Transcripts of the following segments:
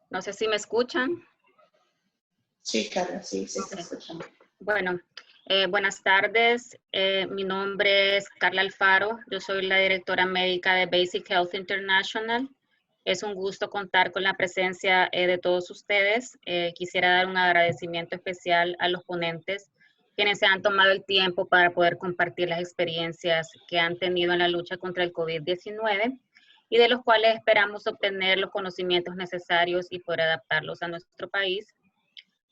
No sé si me escuchan. Sí, Carla, sí, se está Okay. escuchando. Bueno, buenas tardes. Mi nombre es Carla Alfaro. Yo soy la directora médica de Basic Health International. Es un gusto contar con la presencia de todos ustedes. Quisiera dar un agradecimiento especial a los ponentes, quienes se han tomado el tiempo para poder compartir las experiencias que han tenido en la lucha contra el COVID-19 y de los cuales esperamos obtener los conocimientos necesarios y poder adaptarlos a nuestro país.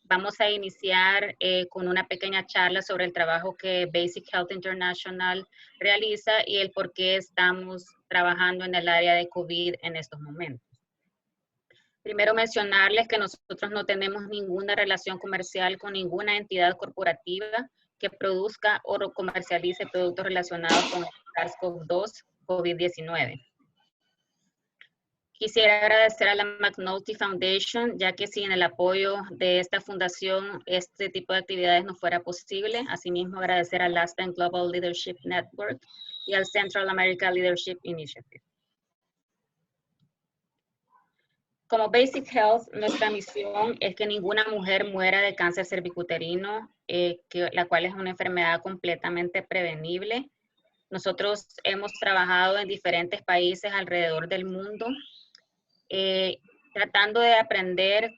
Vamos a iniciar con una pequeña charla sobre el trabajo que Basic Health International realiza y el por qué estamos trabajando en el área de COVID en estos momentos. Primero mencionarles que nosotros no tenemos ninguna relación comercial con ninguna entidad corporativa que produzca o comercialice productos relacionados con el SARS-CoV-2 COVID-19. Quisiera agradecer a la McNulty Foundation, ya que sin el apoyo de esta fundación, este tipo de actividades no fuera posible. Asimismo, agradecer al Aspen Global Leadership Network y al Central America Leadership Initiative. Como Basic Health, nuestra misión es que ninguna mujer muera de cáncer cervicuterino, la cual es una enfermedad completamente prevenible. Nosotros hemos trabajado en diferentes países alrededor del mundo, tratando de aprender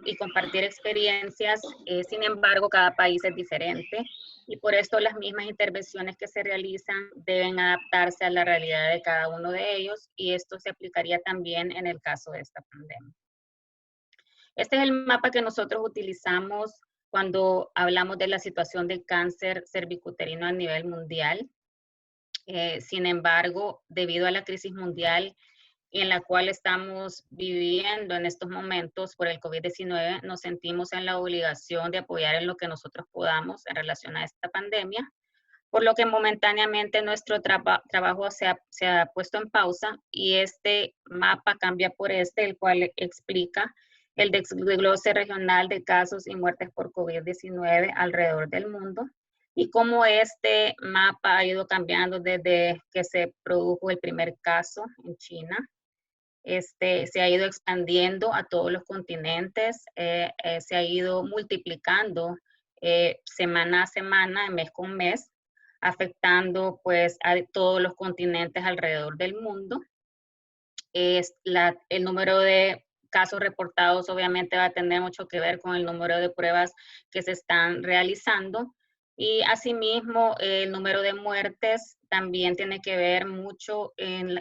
y compartir experiencias. Sin embargo, cada país es diferente y por esto las mismas intervenciones que se realizan deben adaptarse a la realidad de cada uno de ellos, y esto se aplicaría también en el caso de esta pandemia. Este es el mapa que nosotros utilizamos cuando hablamos de la situación de cáncer cervicuterino a nivel mundial. Sin embargo, debido a la crisis mundial en la cual estamos viviendo en estos momentos por el COVID-19, nos sentimos en la obligación de apoyar en lo que nosotros podamos en relación a esta pandemia, por lo que momentáneamente nuestro trabajo se ha puesto en pausa y este mapa cambia por este, el cual explica el desglose regional de casos y muertes por COVID-19 alrededor del mundo, y cómo este mapa ha ido cambiando desde que se produjo el primer caso en China. Se ha ido expandiendo a todos los continentes, se ha ido multiplicando semana a semana, mes con mes, afectando pues a todos los continentes alrededor del mundo. El número de casos reportados obviamente va a tener mucho que ver con el número de pruebas que se están realizando, y asimismo el número de muertes también tiene que ver mucho en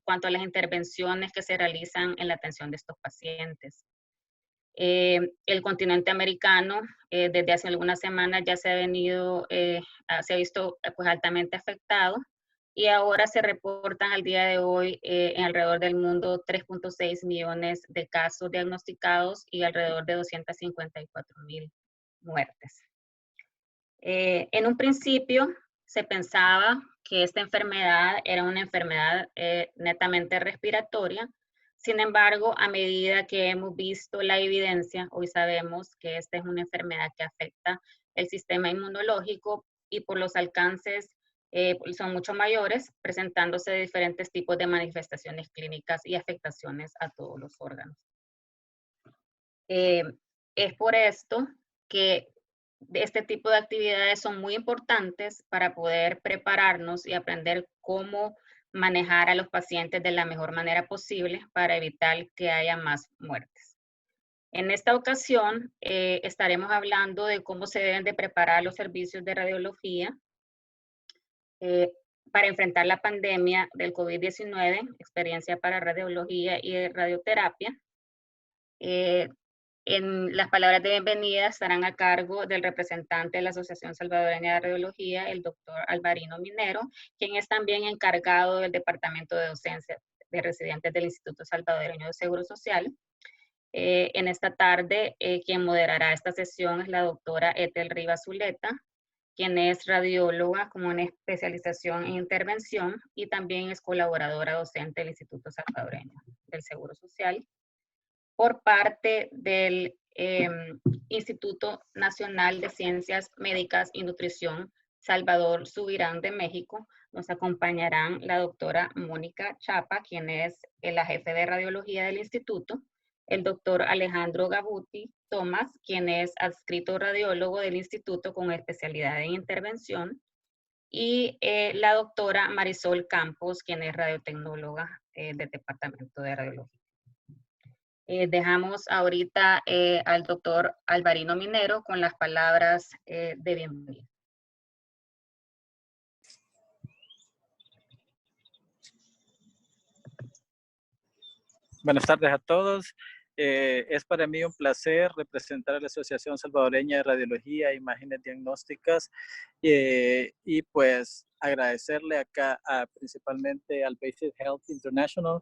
cuanto a las intervenciones que se realizan en la atención de estos pacientes. El continente americano desde hace algunas semanas ya se ha visto pues altamente afectado, y ahora se reportan al día de hoy en alrededor del mundo 3.6 millones de casos diagnosticados y alrededor de 254,000 muertes. En un principio se pensaba que esta enfermedad era una enfermedad netamente respiratoria. Sin embargo, a medida que hemos visto la evidencia, hoy sabemos que esta es una enfermedad que afecta el sistema inmunológico y por los alcances son mucho mayores, presentándose diferentes tipos de manifestaciones clínicas y afectaciones a todos los órganos. Es por esto que este tipo de actividades son muy importantes para poder prepararnos y aprender cómo manejar a los pacientes de la mejor manera posible para evitar que haya más muertes. En esta ocasión estaremos hablando de cómo se deben de preparar los servicios de radiología para enfrentar la pandemia del COVID-19, experiencia para radiología y radioterapia. En las palabras de bienvenida estarán a cargo del representante de la Asociación Salvadoreña de Radiología, el doctor Alvarino Minero, quien es también encargado del Departamento de Docencia de Residentes del Instituto Salvadoreño de Seguro Social. En esta tarde, quien moderará esta sesión es la doctora Ethel Rivas Zuleta, quien es radióloga con una especialización en intervención y también es colaboradora docente del Instituto Salvadoreño del Seguro Social. Por parte del Instituto Nacional de Ciencias Médicas y Nutrición Salvador Subirán de México, nos acompañarán la doctora Mónica Chapa, quien es la jefe de radiología del instituto, el doctor Alejandro Gabuti Tomás, quien es adscrito radiólogo del instituto con especialidad en intervención, y la doctora Marisol Campos, quien es radiotecnóloga del Departamento de Radiología. Dejamos ahorita al doctor Alvarino Minero con las palabras de bienvenida. Buenas tardes a todos. Es para mí un placer representar a la Asociación Salvadoreña de Radiología e Imágenes Diagnósticas y pues agradecerle acá principalmente al Basic Health International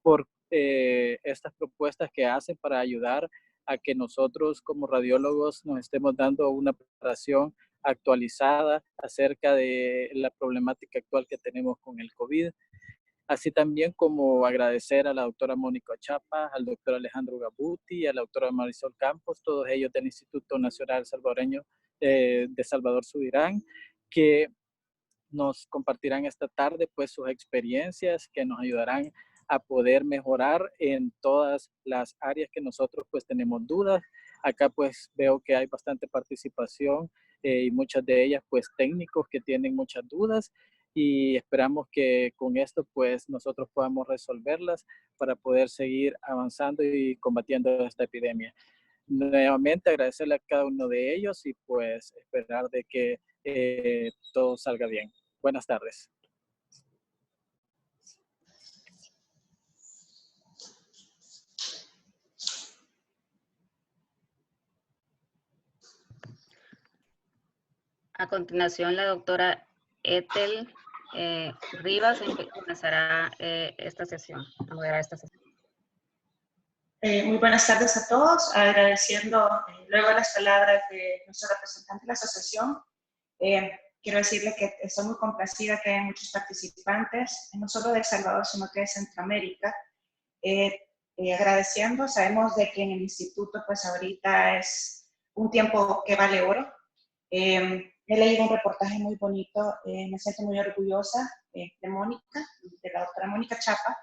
por estas propuestas que hacen para ayudar a que nosotros como radiólogos nos estemos dando una preparación actualizada acerca de la problemática actual que tenemos con el COVID. Así también como agradecer a la doctora Mónica Chapa, al doctor Alejandro Gabuti, a la doctora Marisol Campos, todos ellos del Instituto Nacional Salvadoreño de Salvador Subirán, que nos compartirán esta tarde pues sus experiencias que nos ayudarán a poder mejorar en todas las áreas que nosotros pues tenemos dudas. Acá pues veo que hay bastante participación y muchas de ellas pues técnicos que tienen muchas dudas y esperamos que con esto pues nosotros podamos resolverlas para poder seguir avanzando y combatiendo esta epidemia. Nuevamente agradecerle a cada uno de ellos y pues esperar de que todo salga bien. Buenas tardes. A continuación, la doctora Ethel Rivas comenzará esta sesión, a moderar esta sesión. Muy buenas tardes a todos, agradeciendo luego las palabras de nuestro representante de la asociación. Quiero decirle que estoy muy complacida que hay muchos participantes, no solo de El Salvador, sino que de Centroamérica. Agradeciendo, sabemos de que en el instituto pues ahorita es un tiempo que vale oro. He leído un reportaje muy bonito, me siento muy orgullosa de Mónica, de la doctora Mónica Chapa,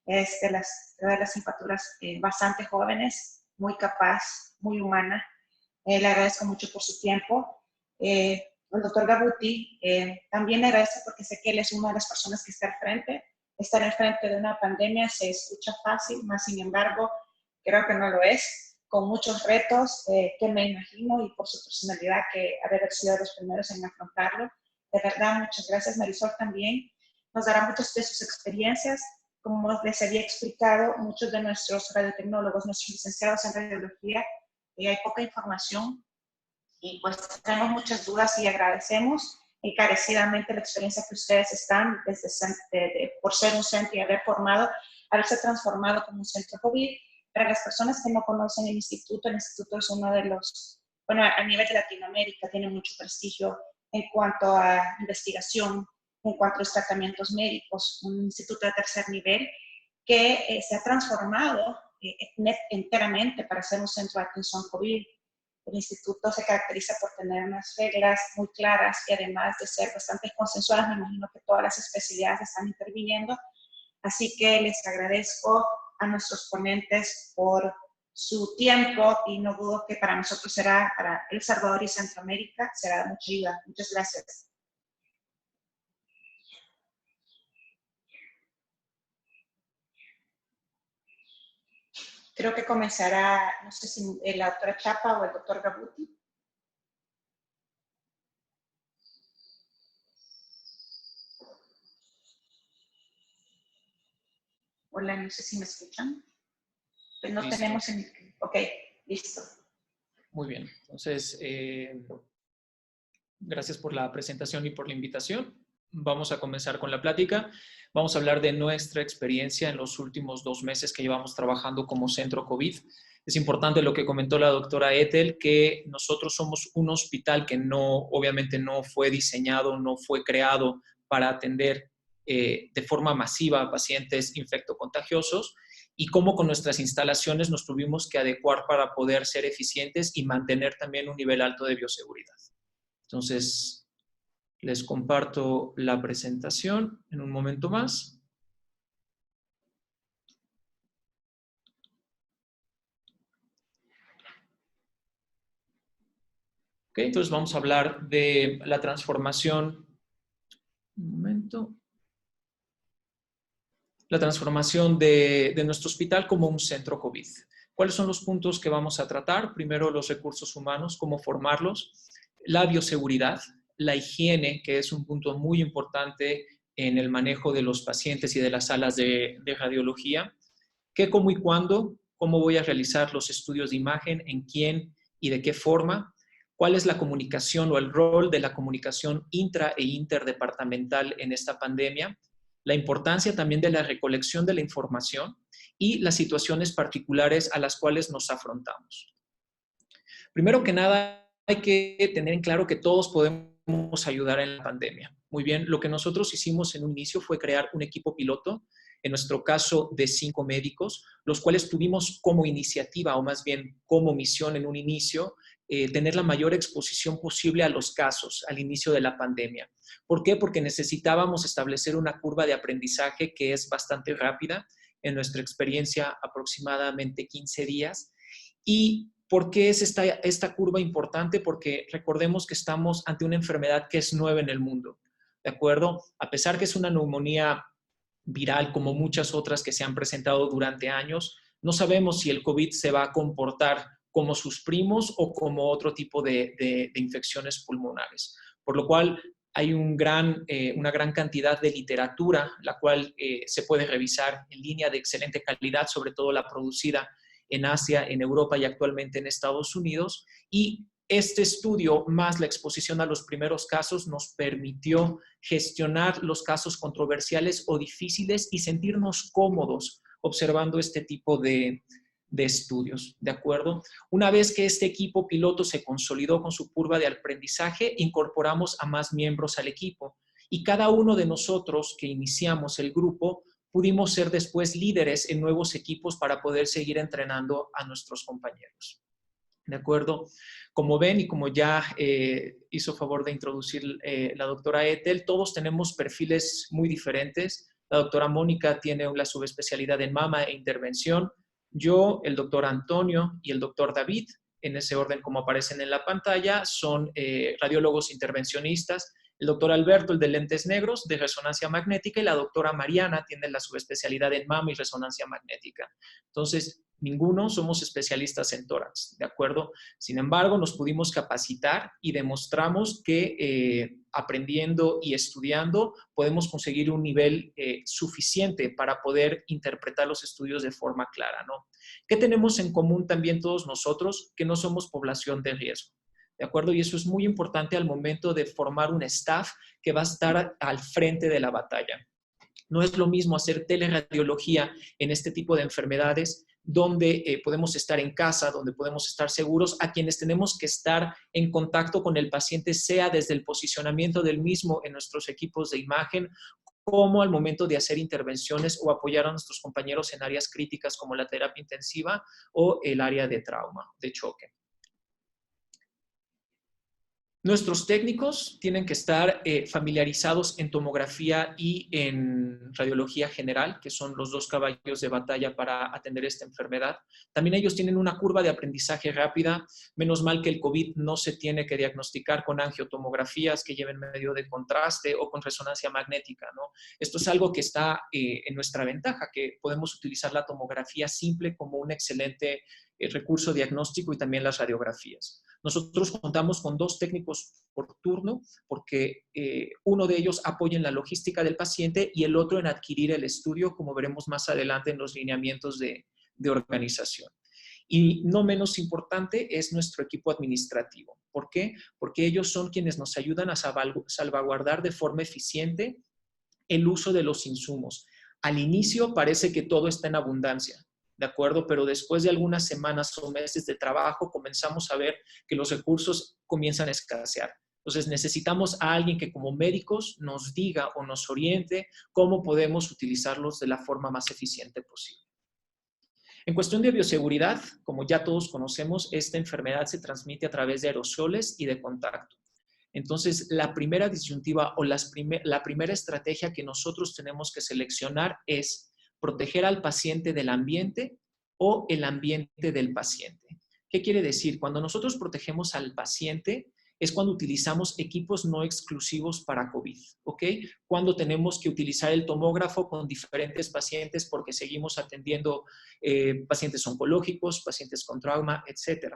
es de las simpaturas bastante jóvenes, muy capaz, muy humana. Le agradezco mucho por su tiempo. El doctor Gabuti también le agradezco porque sé que él es una de las personas que está al frente. Estar al frente de una pandemia se escucha fácil, más sin embargo, creo que no lo es. Con muchos retos que me imagino y por su personalidad que ha de haber sido de los primeros en afrontarlo. De verdad, muchas gracias. Marisol también nos dará muchas de sus experiencias. Como les había explicado, muchos de nuestros radiotecnólogos, nuestros licenciados en radiología, hay poca información y pues tenemos muchas dudas y agradecemos encarecidamente la experiencia que ustedes están por ser un centro y haber haberse transformado como un centro COVID. Para las personas que no conocen el instituto es uno de los, bueno, a nivel de Latinoamérica tiene mucho prestigio en cuanto a investigación, en cuanto a los tratamientos médicos, un instituto de tercer nivel que se ha transformado enteramente para ser un centro de atención COVID. El instituto se caracteriza por tener unas reglas muy claras y además de ser bastante consensuadas, me imagino que todas las especialidades están interviniendo. Así que les agradezco a nuestros ponentes por su tiempo y no dudo que para nosotros para El Salvador y Centroamérica, será de mucha ayuda. Muchas gracias. Creo que comenzará, no sé si la doctora Chapa o el doctor Gabuti. Hola, no sé si me escuchan. Pues no listo. Tenemos ok, listo. Muy bien, entonces, gracias por la presentación y por la invitación. Vamos a comenzar con la plática. Vamos a hablar de nuestra experiencia en los últimos 2 meses que llevamos trabajando como centro COVID. Es importante lo que comentó la doctora Ethel, que nosotros somos un hospital que obviamente no fue diseñado, no fue creado para atender de forma masiva a pacientes infectocontagiosos, y cómo con nuestras instalaciones nos tuvimos que adecuar para poder ser eficientes y mantener también un nivel alto de bioseguridad. Entonces, les comparto la presentación en un momento más. Ok, entonces vamos a hablar de la transformación. Un momento. La transformación de nuestro hospital como un centro COVID. ¿Cuáles son los puntos que vamos a tratar? Primero, los recursos humanos, cómo formarlos, la bioseguridad, la higiene, que es un punto muy importante en el manejo de los pacientes y de las salas de radiología, qué, cómo y cuándo, cómo voy a realizar los estudios de imagen, en quién y de qué forma, cuál es la comunicación o el rol de la comunicación intra e interdepartamental en esta pandemia, la importancia también de la recolección de la información y las situaciones particulares a las cuales nos afrontamos. Primero que nada, hay que tener en claro que todos podemos ayudar en la pandemia. Muy bien, lo que nosotros hicimos en un inicio fue crear un equipo piloto, en nuestro caso de 5 médicos, los cuales tuvimos como iniciativa, o más bien como misión en un inicio, tener la mayor exposición posible a los casos al inicio de la pandemia. ¿Por qué? Porque necesitábamos establecer una curva de aprendizaje que es bastante rápida, en nuestra experiencia aproximadamente 15 días. ¿Y por qué es esta curva importante? Porque recordemos que estamos ante una enfermedad que es nueva en el mundo, ¿de acuerdo? A pesar que es una neumonía viral como muchas otras que se han presentado durante años, no sabemos si el COVID se va a comportar como sus primos o como otro tipo de infecciones pulmonares. Por lo cual hay una gran cantidad de literatura, la cual se puede revisar en línea de excelente calidad, sobre todo la producida en Asia, en Europa y actualmente en Estados Unidos. Y este estudio, más la exposición a los primeros casos, nos permitió gestionar los casos controversiales o difíciles y sentirnos cómodos observando este tipo de estudios, ¿de acuerdo? Una vez que este equipo piloto se consolidó con su curva de aprendizaje, incorporamos a más miembros al equipo y cada uno de nosotros que iniciamos el grupo pudimos ser después líderes en nuevos equipos para poder seguir entrenando a nuestros compañeros. ¿De acuerdo? Como ven y como ya hizo favor de introducir la doctora Ethel, todos tenemos perfiles muy diferentes. La doctora Mónica tiene la subespecialidad en mama e intervención. Yo, el doctor Antonio y el doctor David, en ese orden como aparecen en la pantalla, son radiólogos intervencionistas. El doctor Alberto, el de lentes negros, de resonancia magnética, y la doctora Mariana tiene la subespecialidad en mama y resonancia magnética. Entonces, ninguno somos especialistas en tórax, ¿de acuerdo? Sin embargo, nos pudimos capacitar y demostramos que aprendiendo y estudiando podemos conseguir un nivel suficiente para poder interpretar los estudios de forma clara, ¿no? ¿Qué tenemos en común también todos nosotros? Que no somos población de riesgo. ¿De acuerdo? Y eso es muy importante al momento de formar un staff que va a estar al frente de la batalla. No es lo mismo hacer teleradiología en este tipo de enfermedades donde podemos estar en casa, donde podemos estar seguros, a quienes tenemos que estar en contacto con el paciente, sea desde el posicionamiento del mismo en nuestros equipos de imagen, como al momento de hacer intervenciones o apoyar a nuestros compañeros en áreas críticas como la terapia intensiva o el área de trauma, de choque. Nuestros técnicos tienen que estar familiarizados en tomografía y en radiología general, que son los 2 caballos de batalla para atender esta enfermedad. También ellos tienen una curva de aprendizaje rápida. Menos mal que el COVID no se tiene que diagnosticar con angiotomografías que lleven medio de contraste o con resonancia magnética, ¿no? Esto es algo que está en nuestra ventaja, que podemos utilizar la tomografía simple como un excelente recurso diagnóstico y también las radiografías. Nosotros contamos con 2 técnicos por turno porque uno de ellos apoya en la logística del paciente y el otro en adquirir el estudio, como veremos más adelante en los lineamientos de organización. Y no menos importante es nuestro equipo administrativo. ¿Por qué? Porque ellos son quienes nos ayudan a salvaguardar de forma eficiente el uso de los insumos. Al inicio parece que todo está en abundancia, ¿de acuerdo? Pero después de algunas semanas o meses de trabajo comenzamos a ver que los recursos comienzan a escasear. Entonces necesitamos a alguien que como médicos nos diga o nos oriente cómo podemos utilizarlos de la forma más eficiente posible. En cuestión de bioseguridad, como ya todos conocemos, esta enfermedad se transmite a través de aerosoles y de contacto. Entonces, la primera disyuntiva o la primera estrategia que nosotros tenemos que seleccionar es proteger al paciente del ambiente o el ambiente del paciente. ¿Qué quiere decir? Cuando nosotros protegemos al paciente, es cuando utilizamos equipos no exclusivos para COVID, ¿ok? Cuando tenemos que utilizar el tomógrafo con diferentes pacientes porque seguimos atendiendo pacientes oncológicos, pacientes con trauma, etc.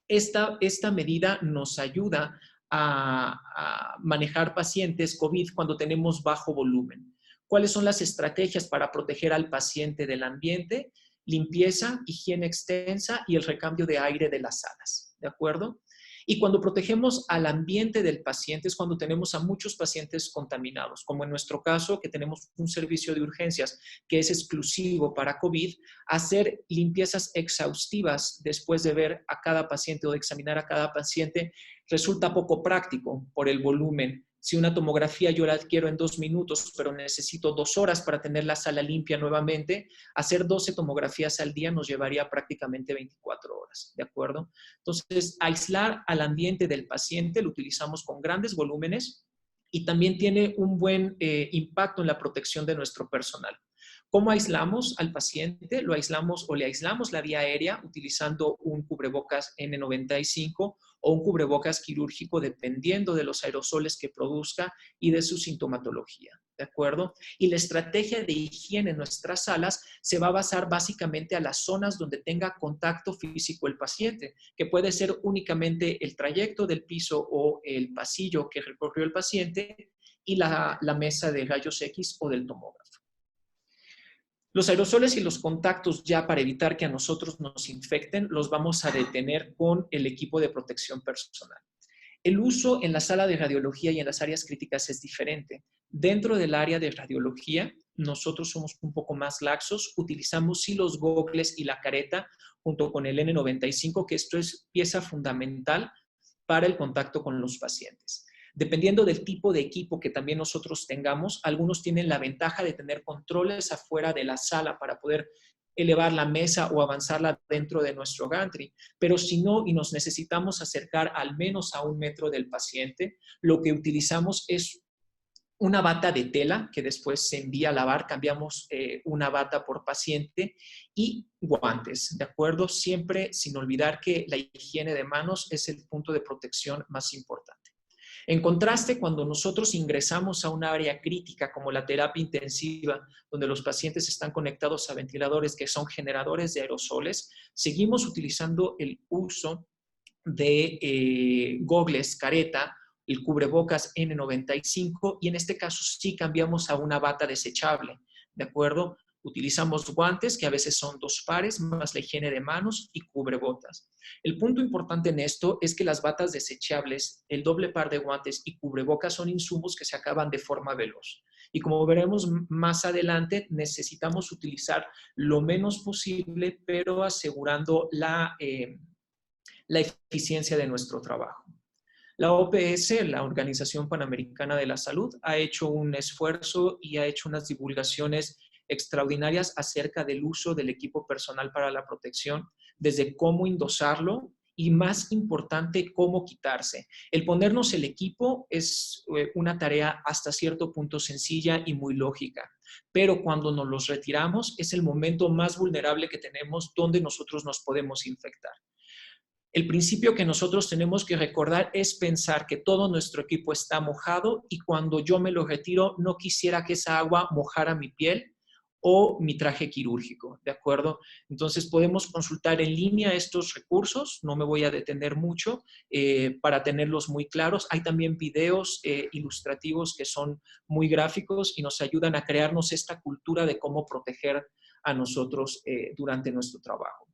Esta medida nos ayuda a manejar pacientes COVID cuando tenemos bajo volumen. ¿Cuáles son las estrategias para proteger al paciente del ambiente? Limpieza, higiene extensa y el recambio de aire de las salas, ¿de acuerdo? Y cuando protegemos al ambiente del paciente es cuando tenemos a muchos pacientes contaminados, como en nuestro caso, que tenemos un servicio de urgencias que es exclusivo para COVID, hacer limpiezas exhaustivas después de ver a cada paciente o de examinar a cada paciente resulta poco práctico por el volumen. Si una tomografía yo la adquiero en 2 minutos, pero necesito 2 horas para tener la sala limpia nuevamente, hacer 12 tomografías al día nos llevaría prácticamente 24 horas, ¿de acuerdo? Entonces, aislar al ambiente del paciente lo utilizamos con grandes volúmenes y también tiene un buen impacto en la protección de nuestro personal. ¿Cómo aislamos al paciente? Lo aislamos o le aislamos la vía aérea utilizando un cubrebocas N95 o un cubrebocas quirúrgico dependiendo de los aerosoles que produzca y de su sintomatología, ¿de acuerdo? Y la estrategia de higiene en nuestras salas se va a basar básicamente a las zonas donde tenga contacto físico el paciente, que puede ser únicamente el trayecto del piso o el pasillo que recorrió el paciente y la mesa de rayos X o del tomógrafo. Los aerosoles y los contactos ya para evitar que a nosotros nos infecten los vamos a detener con el equipo de protección personal. El uso en la sala de radiología y en las áreas críticas es diferente. Dentro del área de radiología, nosotros somos un poco más laxos, utilizamos sí los gogles y la careta junto con el N95, que esto es pieza fundamental para el contacto con los pacientes. Dependiendo del tipo de equipo que también nosotros tengamos, algunos tienen la ventaja de tener controles afuera de la sala para poder elevar la mesa o avanzarla dentro de nuestro gantry. Pero si no y nos necesitamos acercar al menos a 1 metro del paciente, lo que utilizamos es una bata de tela que después se envía a lavar, cambiamos una bata por paciente y guantes, ¿de acuerdo? Siempre sin olvidar que la higiene de manos es el punto de protección más importante. En contraste, cuando nosotros ingresamos a un área crítica como la terapia intensiva, donde los pacientes están conectados a ventiladores que son generadores de aerosoles, seguimos utilizando el uso de gogles, careta, el cubrebocas N95 y en este caso sí cambiamos a una bata desechable, ¿de acuerdo? Utilizamos guantes, que a veces son 2 pares, más la higiene de manos y cubrebocas. El punto importante en esto es que las batas desechables, el doble par de guantes y cubrebocas son insumos que se acaban de forma veloz. Y como veremos más adelante, necesitamos utilizar lo menos posible, pero asegurando la eficiencia de nuestro trabajo. La OPS, la Organización Panamericana de la Salud, ha hecho un esfuerzo y ha hecho unas divulgaciones extraordinarias acerca del uso del equipo personal para la protección, desde cómo endosarlo y, más importante, cómo quitarse. El ponernos el equipo es una tarea hasta cierto punto sencilla y muy lógica, pero cuando nos los retiramos es el momento más vulnerable que tenemos donde nosotros nos podemos infectar. El principio que nosotros tenemos que recordar es pensar que todo nuestro equipo está mojado y cuando yo me lo retiro no quisiera que esa agua mojara mi piel o mi traje quirúrgico, ¿de acuerdo? Entonces podemos consultar en línea estos recursos, no me voy a detener mucho para tenerlos muy claros. Hay también videos ilustrativos que son muy gráficos y nos ayudan a crearnos esta cultura de cómo proteger a nosotros durante nuestro trabajo.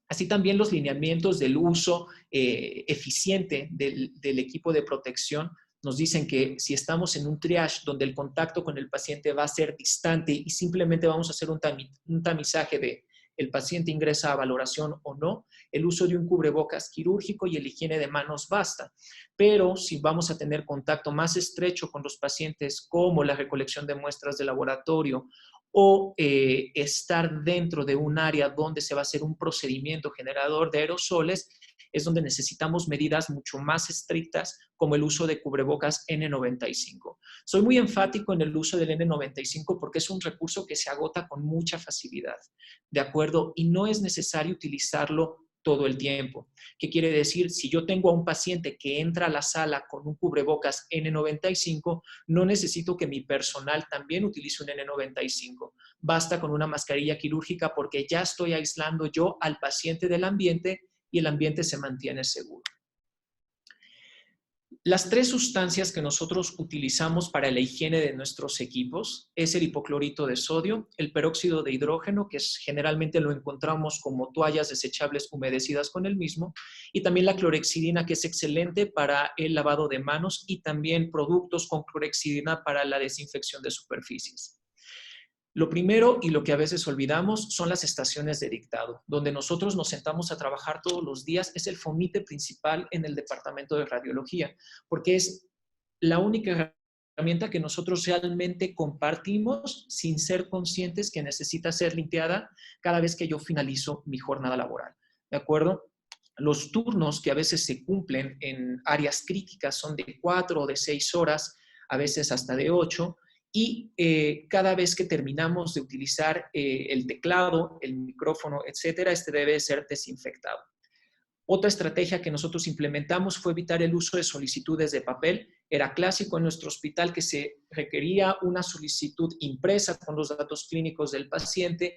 Así también los lineamientos del uso eficiente del equipo de protección nos dicen que si estamos en un triage donde el contacto con el paciente va a ser distante y simplemente vamos a hacer un tamizaje de el paciente ingresa a valoración o no, el uso de un cubrebocas quirúrgico y el higiene de manos basta. Pero si vamos a tener contacto más estrecho con los pacientes, como la recolección de muestras de laboratorio o estar dentro de un área donde se va a hacer un procedimiento generador de aerosoles, es donde necesitamos medidas mucho más estrictas como el uso de cubrebocas N95. Soy muy enfático en el uso del N95 porque es un recurso que se agota con mucha facilidad, ¿de acuerdo? Y no es necesario utilizarlo todo el tiempo. ¿Qué quiere decir? Si yo tengo a un paciente que entra a la sala con un cubrebocas N95, no necesito que mi personal también utilice un N95. Basta con una mascarilla quirúrgica porque ya estoy aislando yo al paciente del ambiente y el ambiente se mantiene seguro. Las 3 sustancias que nosotros utilizamos para la higiene de nuestros equipos es el hipoclorito de sodio, el peróxido de hidrógeno, que generalmente lo encontramos como toallas desechables humedecidas con el mismo, y también la clorhexidina, que es excelente para el lavado de manos, y también productos con clorhexidina para la desinfección de superficies. Lo primero, y lo que a veces olvidamos, son las estaciones de dictado, donde nosotros nos sentamos a trabajar todos los días. Es el fomite principal en el departamento de radiología, porque es la única herramienta que nosotros realmente compartimos sin ser conscientes que necesita ser limpiada cada vez que yo finalizo mi jornada laboral. ¿De acuerdo? Los turnos que a veces se cumplen en áreas críticas son de 4 o de 6 horas, a veces hasta de 8, y cada vez que terminamos de utilizar el teclado, el micrófono, etcétera, este debe ser desinfectado. Otra estrategia que nosotros implementamos fue evitar el uso de solicitudes de papel. Era clásico en nuestro hospital que se requería una solicitud impresa con los datos clínicos del paciente,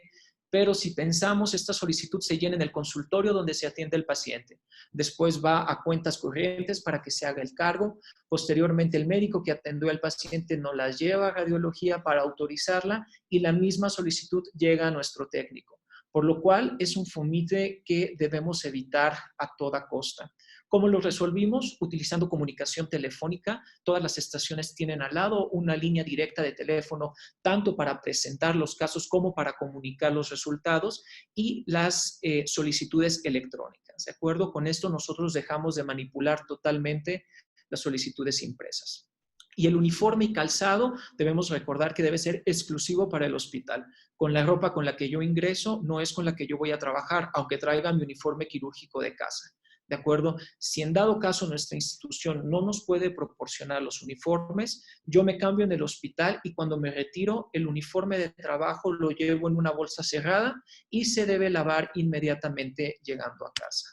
pero si pensamos, esta solicitud se llena en el consultorio donde se atiende el paciente. Después va a cuentas corrientes para que se haga el cargo. Posteriormente, el médico que atendió al paciente nos la lleva a radiología para autorizarla y la misma solicitud llega a nuestro técnico. Por lo cual, es un fomite que debemos evitar a toda costa. ¿Cómo lo resolvimos? Utilizando comunicación telefónica. Todas las estaciones tienen al lado una línea directa de teléfono, tanto para presentar los casos como para comunicar los resultados, y las solicitudes electrónicas. ¿De acuerdo? Con esto nosotros dejamos de manipular totalmente las solicitudes impresas. Y el uniforme y calzado debemos recordar que debe ser exclusivo para el hospital. Con la ropa con la que yo ingreso no es con la que yo voy a trabajar, aunque traiga mi uniforme quirúrgico de casa. ¿De acuerdo? Si en dado caso nuestra institución no nos puede proporcionar los uniformes, yo me cambio en el hospital y cuando me retiro, el uniforme de trabajo lo llevo en una bolsa cerrada y se debe lavar inmediatamente llegando a casa.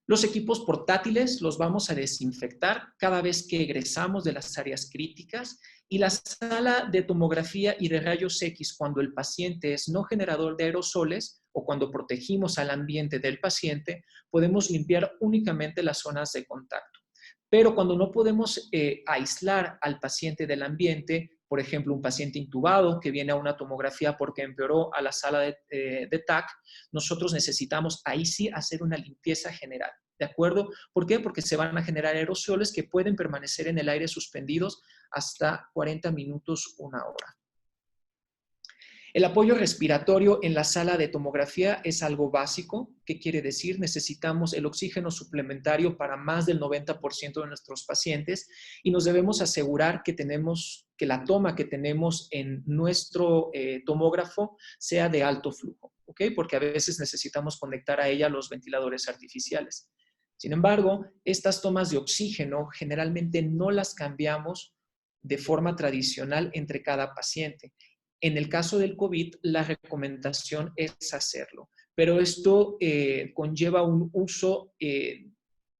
Los equipos portátiles los vamos a desinfectar cada vez que egresamos de las áreas críticas, y la sala de tomografía y de rayos X, cuando el paciente es no generador de aerosoles o cuando protegimos al ambiente del paciente, podemos limpiar únicamente las zonas de contacto. Pero cuando no podemos aislar al paciente del ambiente, por ejemplo, un paciente intubado que viene a una tomografía porque empeoró a la sala de TAC, nosotros necesitamos ahí sí hacer una limpieza general. ¿De acuerdo? ¿Por qué? Porque se van a generar aerosoles que pueden permanecer en el aire suspendidos hasta 40 minutos, 1 hora. El apoyo respiratorio en la sala de tomografía es algo básico. ¿Qué quiere decir? Necesitamos el oxígeno suplementario para más del 90% de nuestros pacientes y nos debemos asegurar que la toma que tenemos en nuestro tomógrafo sea de alto flujo, ¿ok? Porque a veces necesitamos conectar a ella los ventiladores artificiales. Sin embargo, estas tomas de oxígeno generalmente no las cambiamos de forma tradicional entre cada paciente. En el caso del COVID, la recomendación es hacerlo, pero esto conlleva un uso,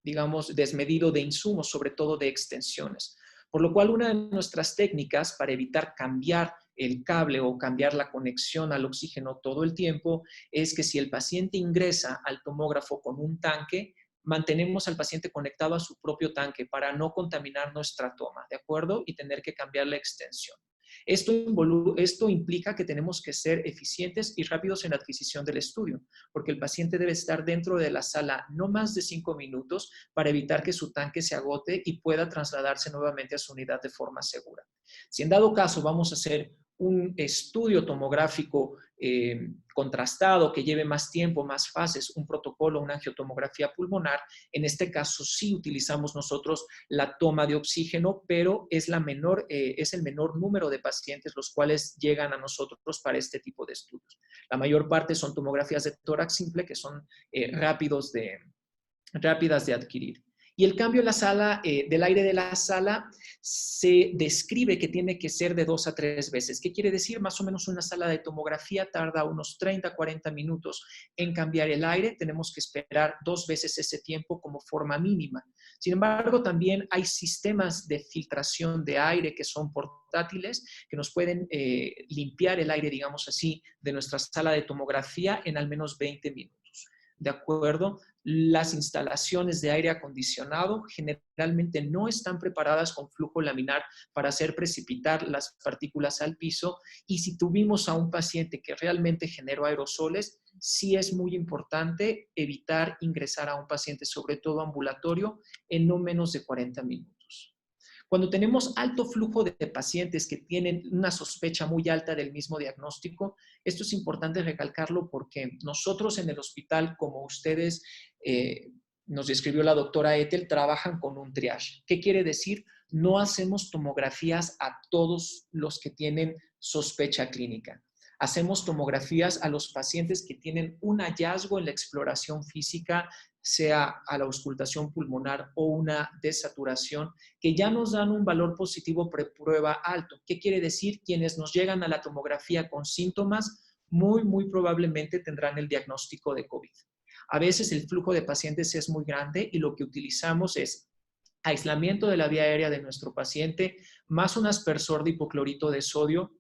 digamos, desmedido de insumos, sobre todo de extensiones. Por lo cual, una de nuestras técnicas para evitar cambiar el cable o cambiar la conexión al oxígeno todo el tiempo es que si el paciente ingresa al tomógrafo con un tanque, mantenemos al paciente conectado a su propio tanque para no contaminar nuestra toma, ¿de acuerdo? Y tener que cambiar la extensión. Esto implica que tenemos que ser eficientes y rápidos en la adquisición del estudio, porque el paciente debe estar dentro de la sala no más de 5 minutos para evitar que su tanque se agote y pueda trasladarse nuevamente a su unidad de forma segura. Si en dado caso vamos a hacer un estudio tomográfico contrastado que lleve más tiempo, más fases, un protocolo, una angiotomografía pulmonar, en este caso sí utilizamos nosotros la toma de oxígeno, pero es el menor número de pacientes los cuales llegan a nosotros para este tipo de estudios. La mayor parte son tomografías de tórax simple que son rápidas de adquirir. Y el cambio en la sala, del aire de la sala se describe que tiene que ser de 2 a 3 veces. ¿Qué quiere decir? Más o menos una sala de tomografía tarda unos 30 a 40 minutos en cambiar el aire. Tenemos que esperar 2 veces ese tiempo como forma mínima. Sin embargo, también hay sistemas de filtración de aire que son portátiles, que nos pueden limpiar el aire, digamos así, de nuestra sala de tomografía en al menos 20 minutos. ¿De acuerdo? Las instalaciones de aire acondicionado generalmente no están preparadas con flujo laminar para hacer precipitar las partículas al piso, y si tuvimos a un paciente que realmente generó aerosoles, sí es muy importante evitar ingresar a un paciente, sobre todo ambulatorio, en no menos de 40 minutos. Cuando tenemos alto flujo de pacientes que tienen una sospecha muy alta del mismo diagnóstico, esto es importante recalcarlo porque nosotros en el hospital, como ustedes nos describió la doctora Ethel, trabajan con un triage. ¿Qué quiere decir? No hacemos tomografías a todos los que tienen sospecha clínica. Hacemos tomografías a los pacientes que tienen un hallazgo en la exploración física, sea a la auscultación pulmonar o una desaturación, que ya nos dan un valor positivo preprueba alto. ¿Qué quiere decir? Quienes nos llegan a la tomografía con síntomas, muy probablemente tendrán el diagnóstico de COVID. A veces el flujo de pacientes es muy grande y lo que utilizamos es aislamiento de la vía aérea de nuestro paciente, más un aspersor de hipoclorito de sodio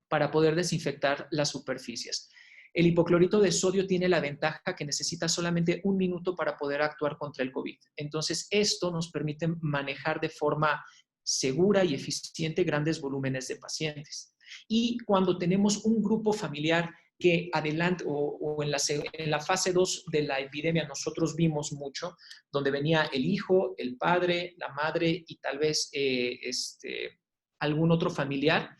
para poder desinfectar las superficies. El hipoclorito de sodio tiene la ventaja que necesita solamente 1 minuto para poder actuar contra el COVID. Entonces, esto nos permite manejar de forma segura y eficiente grandes volúmenes de pacientes. Y cuando tenemos un grupo familiar que adelante o en la fase 2 de la epidemia nosotros vimos mucho, donde venía el hijo, el padre, la madre y tal vez algún otro familiar,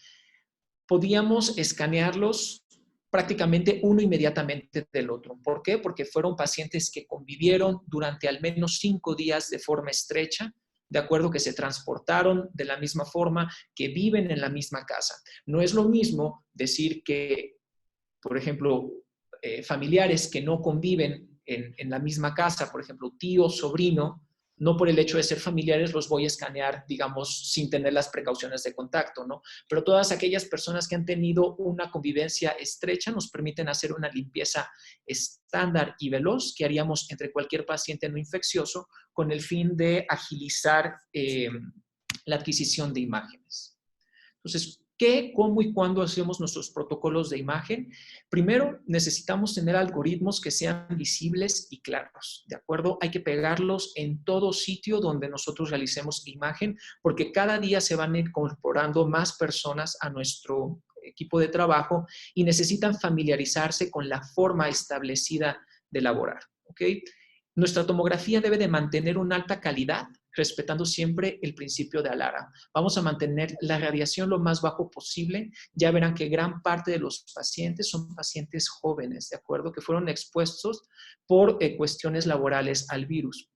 podíamos escanearlos prácticamente uno inmediatamente del otro. ¿Por qué? Porque fueron pacientes que convivieron durante al menos 5 días de forma estrecha, de acuerdo, que se transportaron de la misma forma, que viven en la misma casa. No es lo mismo decir que, por ejemplo, familiares que no conviven en la misma casa, por ejemplo, tío, sobrino, no por el hecho de ser familiares los voy a escanear, digamos, sin tener las precauciones de contacto, ¿no? Pero todas aquellas personas que han tenido una convivencia estrecha nos permiten hacer una limpieza estándar y veloz que haríamos entre cualquier paciente no infeccioso con el fin de agilizar la adquisición de imágenes. Entonces, ¿qué, cómo y cuándo hacemos nuestros protocolos de imagen? Primero, necesitamos tener algoritmos que sean visibles y claros, ¿de acuerdo? Hay que pegarlos en todo sitio donde nosotros realicemos imagen, porque cada día se van incorporando más personas a nuestro equipo de trabajo y necesitan familiarizarse con la forma establecida de elaborar, ¿ok? Nuestra tomografía debe de mantener una alta calidad, respetando siempre el principio de Alara. Vamos a mantener la radiación lo más bajo posible. Ya verán que gran parte de los pacientes son pacientes jóvenes, ¿de acuerdo? Que fueron expuestos por cuestiones laborales al virus.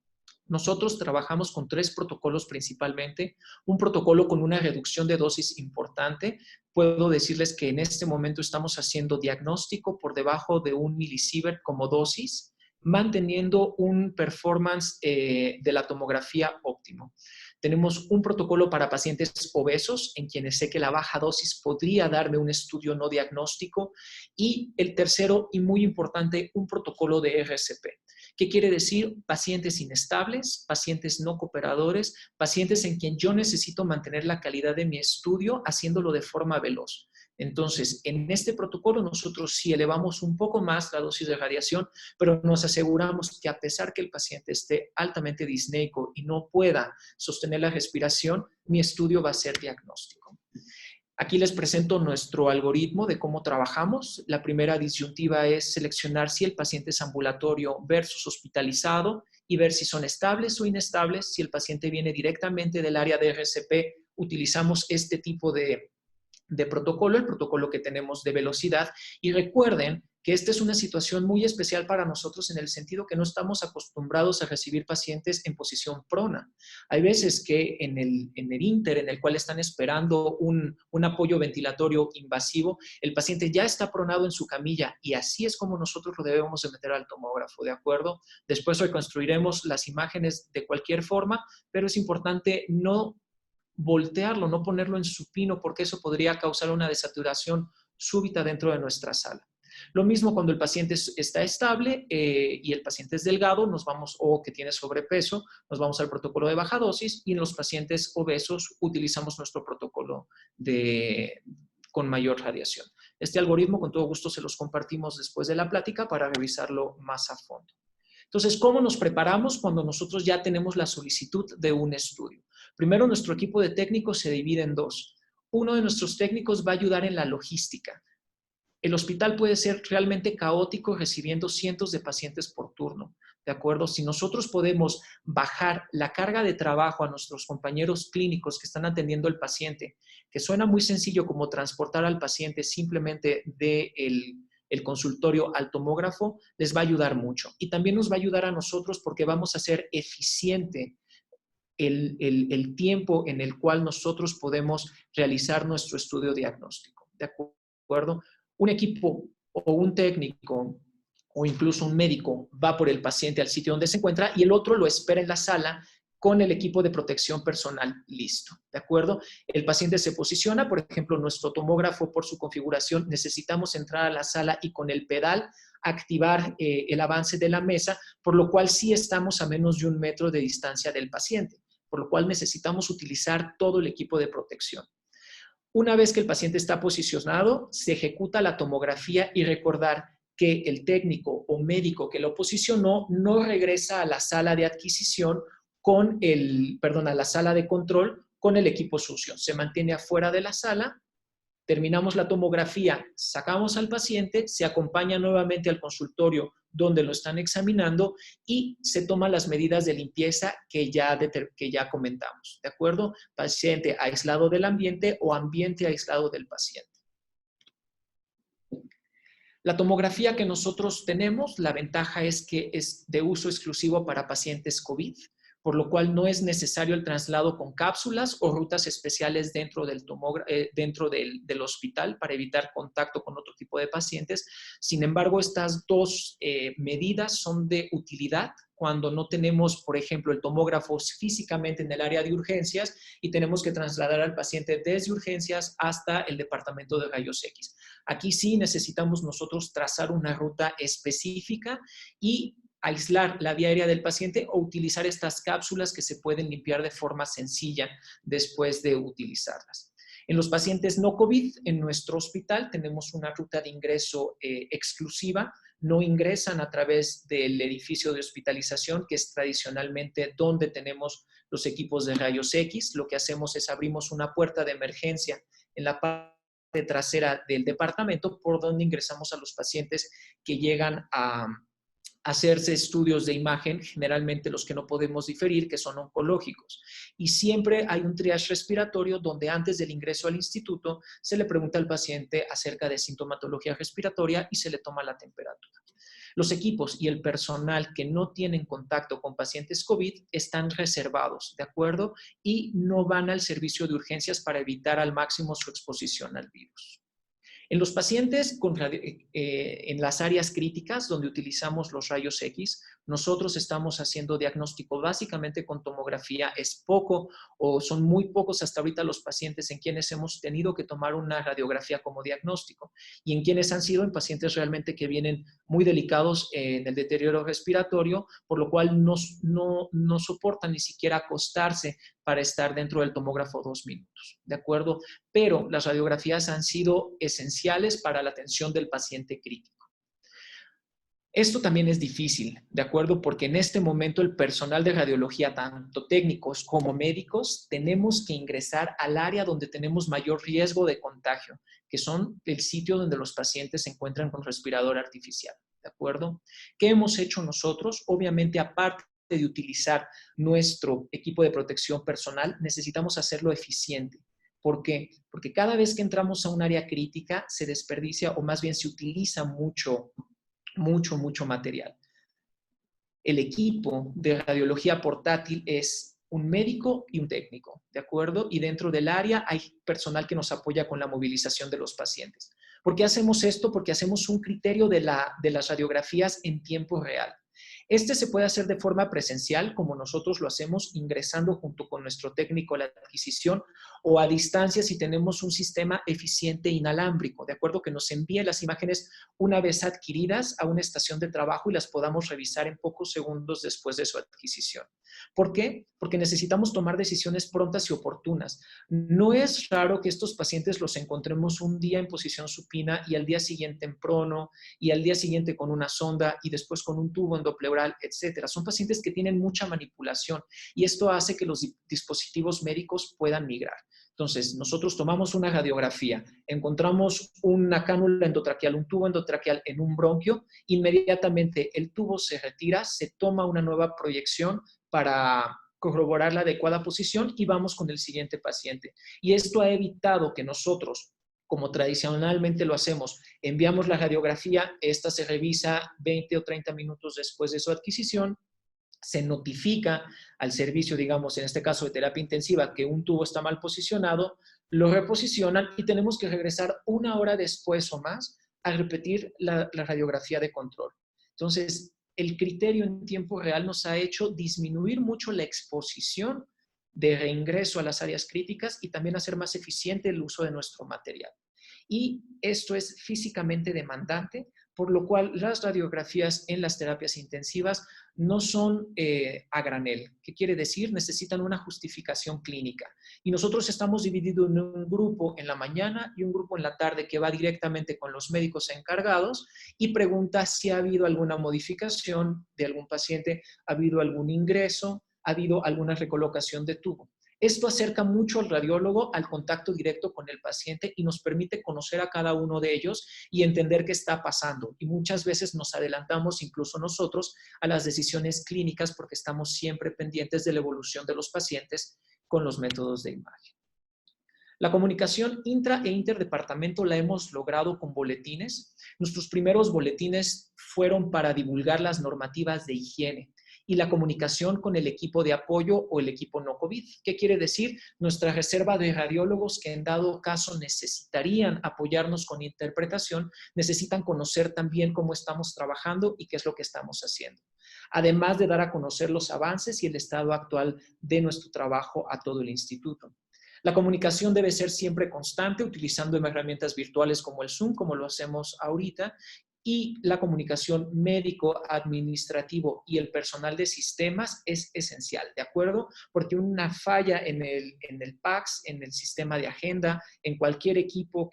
Nosotros trabajamos con 3 protocolos principalmente. Un protocolo con una reducción de dosis importante. Puedo decirles que en este momento estamos haciendo diagnóstico por debajo de 1 milisievert como dosis, manteniendo un performance de la tomografía óptimo. Tenemos un protocolo para pacientes obesos, en quienes sé que la baja dosis podría darme un estudio no diagnóstico. Y el tercero, y muy importante, un protocolo de RCP. ¿Qué quiere decir? Pacientes inestables, pacientes no cooperadores, pacientes en quien yo necesito mantener la calidad de mi estudio haciéndolo de forma veloz. Entonces, en este protocolo nosotros sí elevamos un poco más la dosis de radiación, pero nos aseguramos que a pesar que el paciente esté altamente disneico y no pueda sostener la respiración, mi estudio va a ser diagnóstico. Aquí les presento nuestro algoritmo de cómo trabajamos. La primera disyuntiva es seleccionar si el paciente es ambulatorio versus hospitalizado y ver si son estables o inestables. Si el paciente viene directamente del área de RCP, utilizamos este tipo de protocolo, el protocolo que tenemos de velocidad. Y recuerden que esta es una situación muy especial para nosotros en el sentido que no estamos acostumbrados a recibir pacientes en posición prona. Hay veces que en el ínter en el cual están esperando un apoyo ventilatorio invasivo, el paciente ya está pronado en su camilla y así es como nosotros lo debemos de meter al tomógrafo, ¿de acuerdo? Después reconstruiremos las imágenes de cualquier forma, pero es importante no voltearlo, no ponerlo en supino, porque eso podría causar una desaturación súbita dentro de nuestra sala. Lo mismo cuando el paciente está estable y el paciente es delgado, o que tiene sobrepeso, nos vamos al protocolo de baja dosis, y en los pacientes obesos utilizamos nuestro protocolo con mayor radiación. Este algoritmo con todo gusto se los compartimos después de la plática para revisarlo más a fondo. Entonces, ¿cómo nos preparamos cuando nosotros ya tenemos la solicitud de un estudio? Primero, nuestro equipo de técnicos se divide en dos. Uno de nuestros técnicos va a ayudar en la logística. El hospital puede ser realmente caótico recibiendo cientos de pacientes por turno, ¿de acuerdo? Si nosotros podemos bajar la carga de trabajo a nuestros compañeros clínicos que están atendiendo al paciente, que suena muy sencillo como transportar al paciente simplemente del consultorio al tomógrafo, les va a ayudar mucho. Y también nos va a ayudar a nosotros porque vamos a hacer eficiente el tiempo en el cual nosotros podemos realizar nuestro estudio diagnóstico, ¿de acuerdo? Un equipo o un técnico o incluso un médico va por el paciente al sitio donde se encuentra y el otro lo espera en la sala con el equipo de protección personal listo, ¿de acuerdo? El paciente se posiciona, por ejemplo, nuestro tomógrafo por su configuración, necesitamos entrar a la sala y con el pedal activar el avance de la mesa, por lo cual sí estamos a menos de 1 metro de distancia del paciente, por lo cual necesitamos utilizar todo el equipo de protección. Una vez que el paciente está posicionado, se ejecuta la tomografía y recordar que el técnico o médico que lo posicionó no regresa a la sala de adquisición a la sala de control con el equipo sucio. Se mantiene afuera de la sala, terminamos la tomografía, sacamos al paciente, se acompaña nuevamente al consultorio donde lo están examinando y se toman las medidas de limpieza que ya comentamos, ¿de acuerdo? Paciente aislado del ambiente o ambiente aislado del paciente. La tomografía que nosotros tenemos, la ventaja es que es de uso exclusivo para pacientes COVID, por lo cual no es necesario el traslado con cápsulas o rutas especiales dentro del hospital para evitar contacto con otro tipo de pacientes. Sin embargo, estas dos medidas son de utilidad cuando no tenemos, por ejemplo, el tomógrafo físicamente en el área de urgencias y tenemos que trasladar al paciente desde urgencias hasta el departamento de rayos X. Aquí sí necesitamos nosotros trazar una ruta específica y aislar la vía aérea del paciente o utilizar estas cápsulas que se pueden limpiar de forma sencilla después de utilizarlas. En los pacientes no COVID, en nuestro hospital tenemos una ruta de ingreso exclusiva. No ingresan a través del edificio de hospitalización, que es tradicionalmente donde tenemos los equipos de rayos X. Lo que hacemos es abrimos una puerta de emergencia en la parte trasera del departamento por donde ingresamos a los pacientes que llegan a hacerse estudios de imagen, generalmente los que no podemos diferir, que son oncológicos. Y siempre hay un triage respiratorio donde antes del ingreso al instituto se le pregunta al paciente acerca de sintomatología respiratoria y se le toma la temperatura. Los equipos y el personal que no tienen contacto con pacientes COVID están reservados, ¿de acuerdo? Y no van al servicio de urgencias para evitar al máximo su exposición al virus. En los pacientes en las áreas críticas donde utilizamos los rayos X, nosotros estamos haciendo diagnóstico básicamente con tomografía. Es poco o son muy pocos hasta ahorita los pacientes en quienes hemos tenido que tomar una radiografía como diagnóstico y en quienes han sido en pacientes realmente que vienen muy delicados en el deterioro respiratorio, por lo cual no soportan ni siquiera acostarse para estar dentro del tomógrafo 2 minutos, ¿de acuerdo? Pero las radiografías han sido esenciales para la atención del paciente crítico. Esto también es difícil, ¿de acuerdo? Porque en este momento el personal de radiología, tanto técnicos como médicos, tenemos que ingresar al área donde tenemos mayor riesgo de contagio, que son el sitio donde los pacientes se encuentran con respirador artificial, ¿de acuerdo? ¿Qué hemos hecho nosotros? Obviamente, aparte de utilizar nuestro equipo de protección personal, necesitamos hacerlo eficiente. ¿Por qué? Porque cada vez que entramos a un área crítica se desperdicia o más bien se utiliza mucho material. El equipo de radiología portátil es un médico y un técnico, ¿de acuerdo? Y dentro del área hay personal que nos apoya con la movilización de los pacientes. ¿Por qué hacemos esto? Porque hacemos un criterio de las radiografías en tiempo real. Este se puede hacer de forma presencial, como nosotros lo hacemos, ingresando junto con nuestro técnico a la adquisición, o a distancia si tenemos un sistema eficiente inalámbrico, de acuerdo, que nos envíe las imágenes una vez adquiridas a una estación de trabajo y las podamos revisar en pocos segundos después de su adquisición. ¿Por qué? Porque necesitamos tomar decisiones prontas y oportunas. No es raro que estos pacientes los encontremos un día en posición supina y al día siguiente en prono y al día siguiente con una sonda y después con un tubo endopleural, etcétera. Son pacientes que tienen mucha manipulación y esto hace que los dispositivos médicos puedan migrar. Entonces, nosotros tomamos una radiografía, encontramos una cánula endotraqueal, un tubo endotraqueal en un bronquio, inmediatamente el tubo se retira, se toma una nueva proyección para corroborar la adecuada posición y vamos con el siguiente paciente. Y esto ha evitado que nosotros, como tradicionalmente lo hacemos, enviamos la radiografía, esta se revisa 20 o 30 minutos después de su adquisición, se notifica al servicio, digamos, en este caso de terapia intensiva, que un tubo está mal posicionado, lo reposicionan y tenemos que regresar 1 hora después o más a repetir la radiografía de control. Entonces, el criterio en tiempo real nos ha hecho disminuir mucho la exposición de reingreso a las áreas críticas y también hacer más eficiente el uso de nuestro material. Y esto es físicamente demandante, por lo cual las radiografías en las terapias intensivas no son a granel. ¿Qué quiere decir? Necesitan una justificación clínica. Y nosotros estamos divididos en un grupo en la mañana y un grupo en la tarde que va directamente con los médicos encargados y pregunta si ha habido alguna modificación de algún paciente, ha habido algún ingreso, ha habido alguna recolocación de tubo. Esto acerca mucho al radiólogo al contacto directo con el paciente y nos permite conocer a cada uno de ellos y entender qué está pasando. Y muchas veces nos adelantamos incluso nosotros a las decisiones clínicas porque estamos siempre pendientes de la evolución de los pacientes con los métodos de imagen. La comunicación intra e interdepartamento la hemos logrado con boletines. Nuestros primeros boletines fueron para divulgar las normativas de higiene y la comunicación con el equipo de apoyo o el equipo no COVID. ¿Qué quiere decir? Nuestra reserva de radiólogos que en dado caso necesitarían apoyarnos con interpretación, necesitan conocer también cómo estamos trabajando y qué es lo que estamos haciendo. Además de dar a conocer los avances y el estado actual de nuestro trabajo a todo el instituto. La comunicación debe ser siempre constante, utilizando herramientas virtuales como el Zoom, como lo hacemos ahorita, y la comunicación médico, administrativo y el personal de sistemas es esencial, ¿de acuerdo? Porque una falla en el PACS, en el sistema de agenda, en cualquier equipo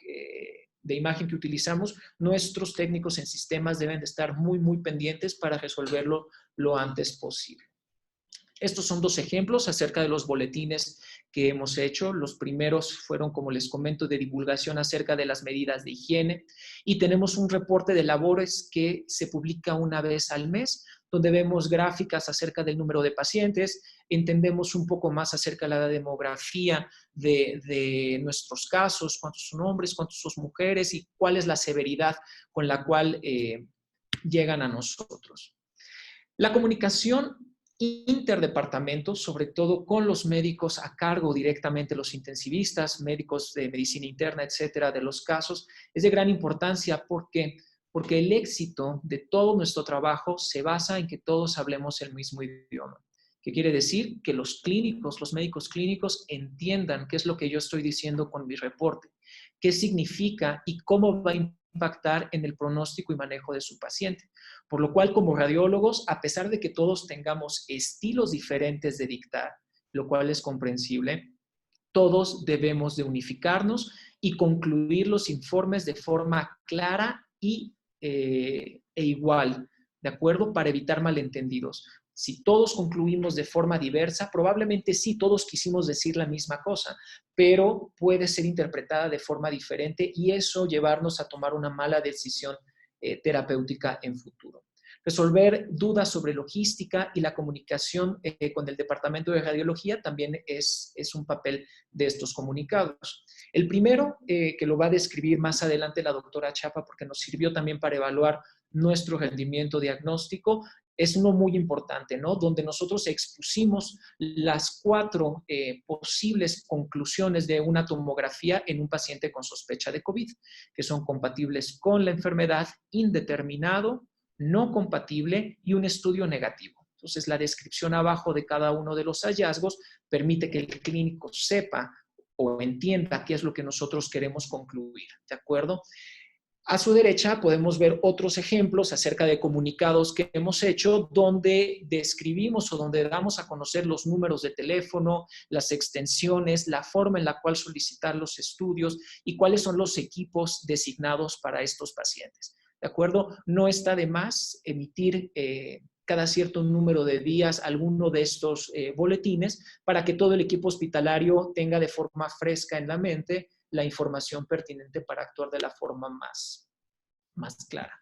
de imagen que utilizamos, nuestros técnicos en sistemas deben de estar muy pendientes para resolverlo lo antes posible. Estos son 2 ejemplos acerca de los boletines que hemos hecho. Los primeros fueron, como les comento, de divulgación acerca de las medidas de higiene. Y tenemos un reporte de labores que se publica una vez al mes, donde vemos gráficas acerca del número de pacientes, entendemos un poco más acerca de la demografía de nuestros casos, cuántos son hombres, cuántos son mujeres y cuál es la severidad con la cual llegan a nosotros. La comunicación interdepartamento, sobre todo con los médicos a cargo directamente, los intensivistas, médicos de medicina interna, etcétera, de los casos, es de gran importancia. ¿Por qué? Porque el éxito de todo nuestro trabajo se basa en que todos hablemos el mismo idioma. ¿Qué quiere decir? Que los clínicos, los médicos clínicos entiendan qué es lo que yo estoy diciendo con mi reporte, qué significa y cómo va a impactar en el pronóstico y manejo de su paciente. Por lo cual, como radiólogos, a pesar de que todos tengamos estilos diferentes de dictar, lo cual es comprensible, todos debemos de unificarnos y concluir los informes de forma clara e igual, ¿de acuerdo? Para evitar malentendidos. Si todos concluimos de forma diversa, probablemente sí todos quisimos decir la misma cosa, pero puede ser interpretada de forma diferente y eso llevarnos a tomar una mala decisión terapéutica en futuro. Resolver dudas sobre logística y la comunicación con el Departamento de Radiología también es un papel de estos comunicados. El primero, que lo va a describir más adelante la doctora Chapa, porque nos sirvió también para evaluar nuestro rendimiento diagnóstico, es uno muy importante, ¿no? Donde nosotros expusimos las 4 posibles conclusiones de una tomografía en un paciente con sospecha de COVID, que son compatibles con la enfermedad, indeterminado, no compatible y un estudio negativo. Entonces, la descripción abajo de cada uno de los hallazgos permite que el clínico sepa o entienda qué es lo que nosotros queremos concluir, ¿de acuerdo? A su derecha podemos ver otros ejemplos acerca de comunicados que hemos hecho donde describimos o donde damos a conocer los números de teléfono, las extensiones, la forma en la cual solicitar los estudios y cuáles son los equipos designados para estos pacientes. ¿De acuerdo? No está de más emitir cada cierto número de días alguno de estos boletines para que todo el equipo hospitalario tenga de forma fresca en la mente la información pertinente para actuar de la forma más clara.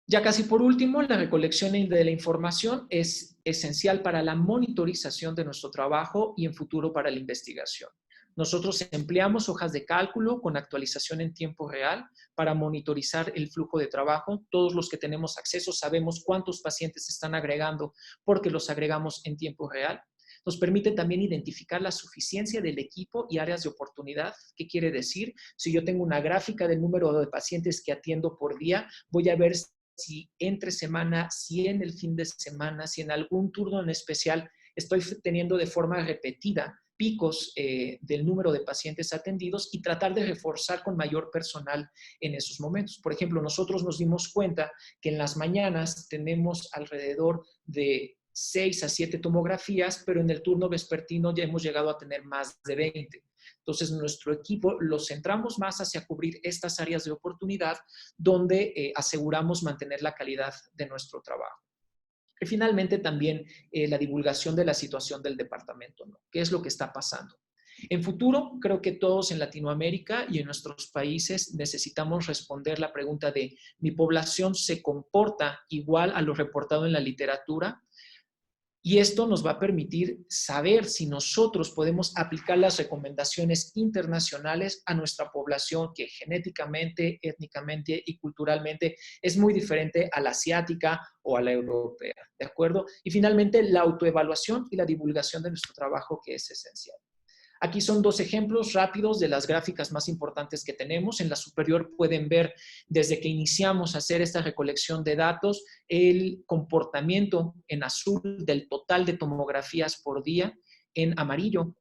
Ya casi por último, la recolección de la información es esencial para la monitorización de nuestro trabajo y en futuro para la investigación. Nosotros empleamos hojas de cálculo con actualización en tiempo real para monitorizar el flujo de trabajo. Todos los que tenemos acceso sabemos cuántos pacientes se están agregando porque los agregamos en tiempo real. Nos permite también identificar la suficiencia del equipo y áreas de oportunidad. ¿Qué quiere decir? Si yo tengo una gráfica del número de pacientes que atiendo por día, voy a ver si entre semana, si en el fin de semana, si en algún turno en especial estoy teniendo de forma repetida picos del número de pacientes atendidos y tratar de reforzar con mayor personal en esos momentos. Por ejemplo, nosotros nos dimos cuenta que en las mañanas tenemos alrededor de 6 a 7 tomografías, pero en el turno vespertino ya hemos llegado a tener más de 20. Entonces, nuestro equipo lo centramos más hacia cubrir estas áreas de oportunidad donde aseguramos mantener la calidad de nuestro trabajo. Y finalmente también la divulgación de la situación del departamento, ¿no? ¿Qué es lo que está pasando? En futuro, creo que todos en Latinoamérica y en nuestros países necesitamos responder la pregunta de ¿mi población se comporta igual a lo reportado en la literatura? Y esto nos va a permitir saber si nosotros podemos aplicar las recomendaciones internacionales a nuestra población que genéticamente, étnicamente y culturalmente es muy diferente a la asiática o a la europea, ¿de acuerdo? Y finalmente, la autoevaluación y la divulgación de nuestro trabajo, que es esencial. Aquí son 2 ejemplos rápidos de las gráficas más importantes que tenemos. En la superior pueden ver desde que iniciamos a hacer esta recolección de datos, el comportamiento en azul del total de tomografías por día, en amarillo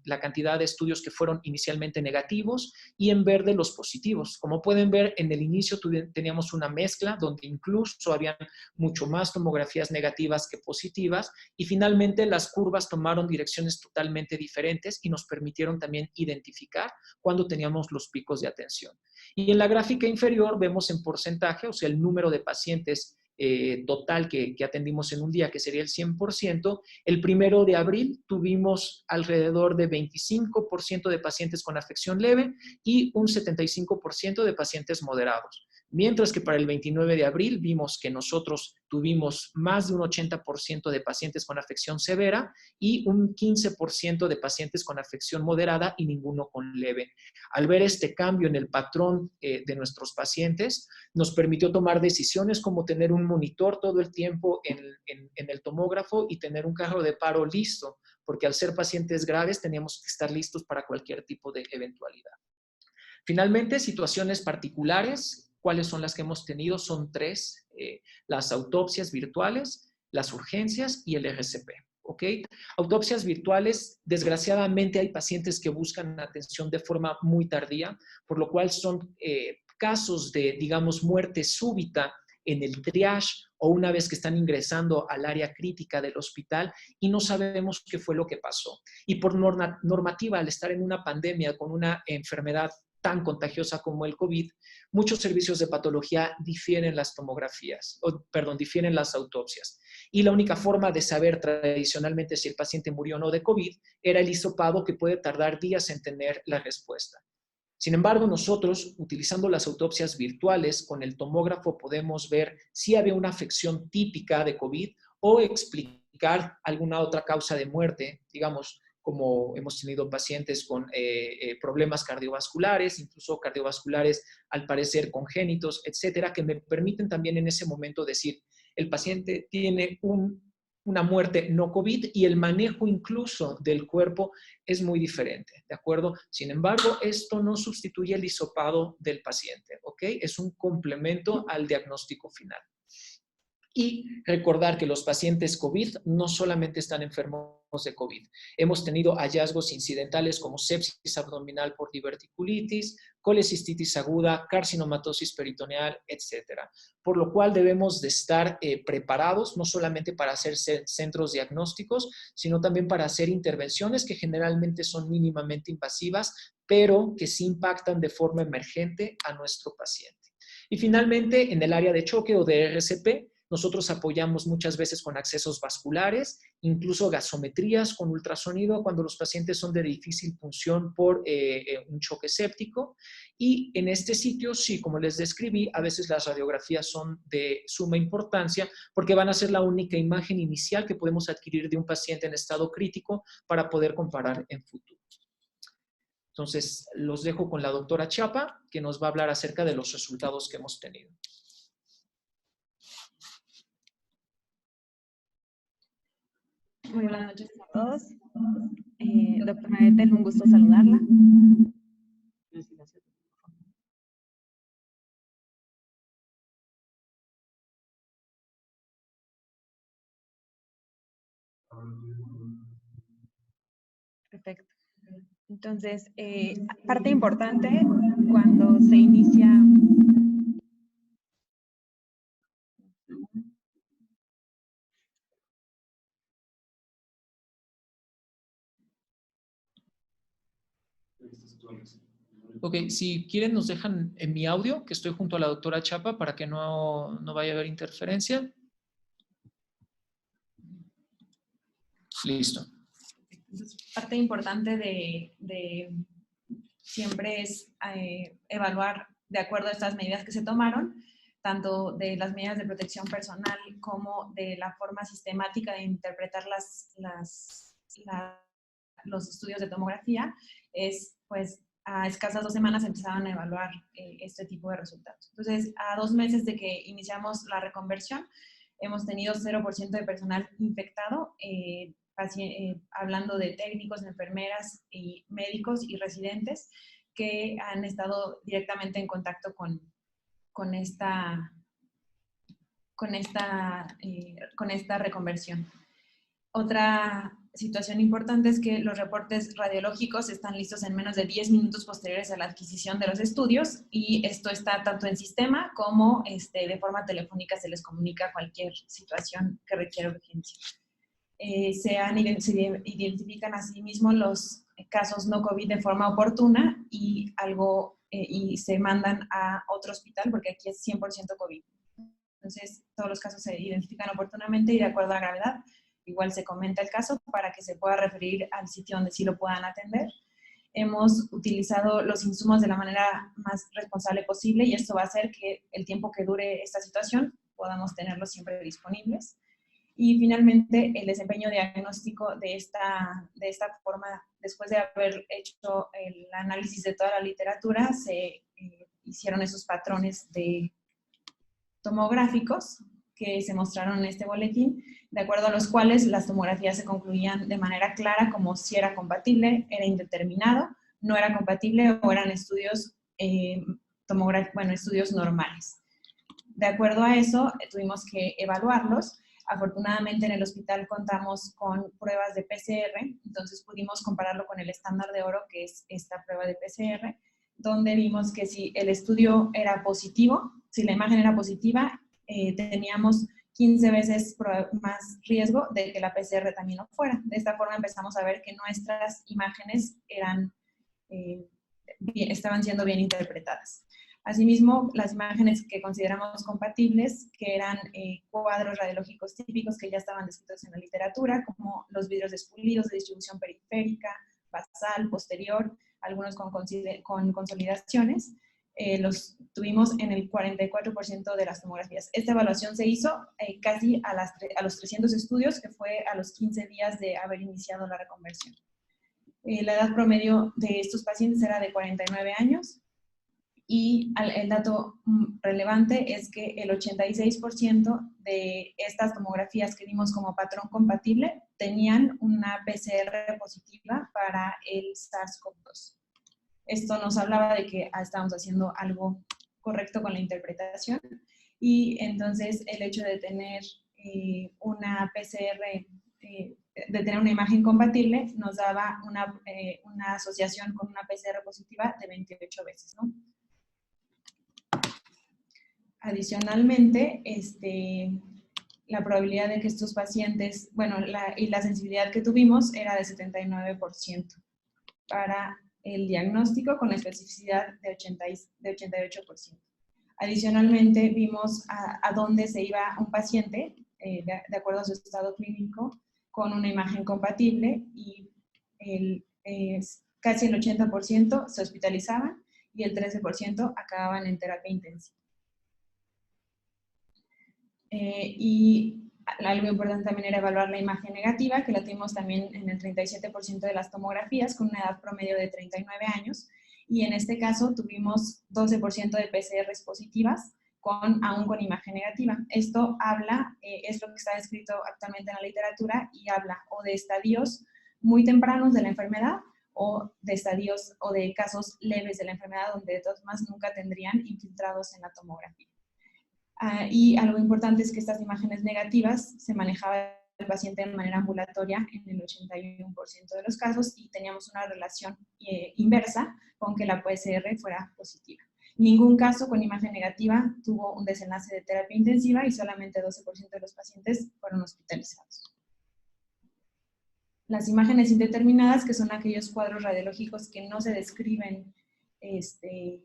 la cantidad de estudios que fueron inicialmente negativos y en verde los positivos. Como pueden ver, en el inicio teníamos una mezcla donde incluso habían mucho más tomografías negativas que positivas y finalmente las curvas tomaron direcciones totalmente diferentes y nos permitieron también identificar cuando teníamos los picos de atención. Y en la gráfica inferior vemos en porcentaje, o sea, el número de pacientes total que atendimos en un día, que sería el 100%. El 1 de abril tuvimos alrededor de 25% de pacientes con afección leve y un 75% de pacientes moderados. Mientras que para el 29 de abril vimos que nosotros tuvimos más de un 80% de pacientes con afección severa y un 15% de pacientes con afección moderada y ninguno con leve. Al ver este cambio en el patrón de nuestros pacientes, nos permitió tomar decisiones como tener un monitor todo el tiempo en el tomógrafo y tener un carro de paro listo, porque al ser pacientes graves teníamos que estar listos para cualquier tipo de eventualidad. Finalmente, situaciones particulares. ¿Cuáles son las que hemos tenido? Son 3, las autopsias virtuales, las urgencias y el RCP, ¿ok? Autopsias virtuales, desgraciadamente hay pacientes que buscan atención de forma muy tardía, por lo cual son casos de, digamos, muerte súbita en el triage o una vez que están ingresando al área crítica del hospital y no sabemos qué fue lo que pasó. Y por normativa, al estar en una pandemia con una enfermedad tan contagiosa como el COVID, muchos servicios de patología difieren las tomografías, difieren las autopsias. Y la única forma de saber tradicionalmente si el paciente murió o no de COVID era el hisopado, que puede tardar días en tener la respuesta. Sin embargo, nosotros, utilizando las autopsias virtuales, con el tomógrafo podemos ver si había una afección típica de COVID o explicar alguna otra causa de muerte, digamos, como hemos tenido pacientes con problemas cardiovasculares, incluso cardiovasculares al parecer congénitos, etcétera, que me permiten también en ese momento decir, el paciente tiene una muerte no COVID y el manejo incluso del cuerpo es muy diferente, ¿de acuerdo? Sin embargo, esto no sustituye el hisopado del paciente, ¿ok? Es un complemento al diagnóstico final. Y recordar que los pacientes COVID no solamente están enfermos de COVID. Hemos tenido hallazgos incidentales como sepsis abdominal por diverticulitis, colecistitis aguda, carcinomatosis peritoneal, etc. Por lo cual debemos de estar preparados no solamente para hacer centros diagnósticos, sino también para hacer intervenciones que generalmente son mínimamente invasivas, pero que sí impactan de forma emergente a nuestro paciente. Y finalmente, en el área de choque o de RCP, nosotros apoyamos muchas veces con accesos vasculares, incluso gasometrías con ultrasonido cuando los pacientes son de difícil punción por un choque séptico. Y en este sitio, sí, como les describí, a veces las radiografías son de suma importancia porque van a ser la única imagen inicial que podemos adquirir de un paciente en estado crítico para poder comparar en futuro. Entonces, los dejo con la doctora Chapa, que nos va a hablar acerca de los resultados que hemos tenido. Muy buenas noches a todos. Doctora Ethel, un gusto saludarla. Perfecto. Entonces, parte importante cuando se inicia... Ok, si quieren nos dejan en mi audio, que estoy junto a la doctora Chapa para que no vaya a haber interferencia. Listo. Entonces, parte importante de siempre es evaluar de acuerdo a estas medidas que se tomaron, tanto de las medidas de protección personal como de la forma sistemática de interpretar los estudios de tomografía, es pues a escasas 2 semanas empezaban a evaluar este tipo de resultados. Entonces, a 2 meses de que iniciamos la reconversión, hemos tenido 0% de personal infectado, hablando de técnicos, enfermeras, y médicos y residentes que han estado directamente en contacto con esta reconversión. Otra situación importante es que los reportes radiológicos están listos en menos de 10 minutos posteriores a la adquisición de los estudios y esto está tanto en sistema como de forma telefónica se les comunica cualquier situación que requiera urgencia. Se identifican asimismo los casos no COVID de forma oportuna y se mandan a otro hospital porque aquí es 100% COVID. Entonces, todos los casos se identifican oportunamente y de acuerdo a gravedad. Igual se comenta el caso para que se pueda referir al sitio donde sí lo puedan atender. Hemos utilizado los insumos de la manera más responsable posible y esto va a hacer que el tiempo que dure esta situación podamos tenerlos siempre disponibles. Y finalmente, el desempeño diagnóstico de esta forma, después de haber hecho el análisis de toda la literatura, se hicieron esos patrones tomográficos que se mostraron en este boletín, de acuerdo a los cuales las tomografías se concluían de manera clara como si era compatible, era indeterminado, no era compatible o eran estudios, estudios normales. De acuerdo a eso, tuvimos que evaluarlos. Afortunadamente en el hospital contamos con pruebas de PCR, entonces pudimos compararlo con el estándar de oro, que es esta prueba de PCR, donde vimos que si el estudio era positivo, si la imagen era positiva, teníamos 15 veces más riesgo de que la PCR también no fuera. De esta forma empezamos a ver que nuestras imágenes estaban siendo bien interpretadas. Asimismo, las imágenes que consideramos compatibles, que eran cuadros radiológicos típicos que ya estaban descritos en la literatura, como los vidrios despulidos de distribución periférica, basal, posterior, algunos con consolidaciones, los tuvimos en el 44% de las tomografías. Esta evaluación se hizo casi a los 300 estudios, que fue a los 15 días de haber iniciado la reconversión. La edad promedio de estos pacientes era de 49 años y el dato relevante es que el 86% de estas tomografías que dimos como patrón compatible tenían una PCR positiva para el SARS-CoV-2. Esto nos hablaba de que estábamos haciendo algo correcto con la interpretación y entonces el hecho de tener una PCR, de tener una imagen compatible, nos daba una asociación con una PCR positiva de 28 veces, ¿no? Adicionalmente, la probabilidad de que estos pacientes, bueno, y la sensibilidad que tuvimos era de 79% para el diagnóstico con la especificidad de 88%. Adicionalmente, vimos a dónde se iba un paciente, de acuerdo a su estado clínico, con una imagen compatible y casi el 80% se hospitalizaban y el 13% acababan en terapia intensiva. Y algo importante también era evaluar la imagen negativa, que la tuvimos también en el 37% de las tomografías, con una edad promedio de 39 años, y en este caso tuvimos 12% de PCRs positivas, aún con imagen negativa. Esto habla, es lo que está descrito actualmente en la literatura, y habla o de estadios muy tempranos de la enfermedad, o de estadios o de casos leves de la enfermedad, donde de todas formas nunca tendrían infiltrados en la tomografía. Y algo importante es que estas imágenes negativas se manejaba el paciente de manera ambulatoria en el 81% de los casos y teníamos una relación inversa con que la PCR fuera positiva. Ningún caso con imagen negativa tuvo un desenlace de terapia intensiva y solamente 12% de los pacientes fueron hospitalizados. Las imágenes indeterminadas, que son aquellos cuadros radiológicos que no se describen en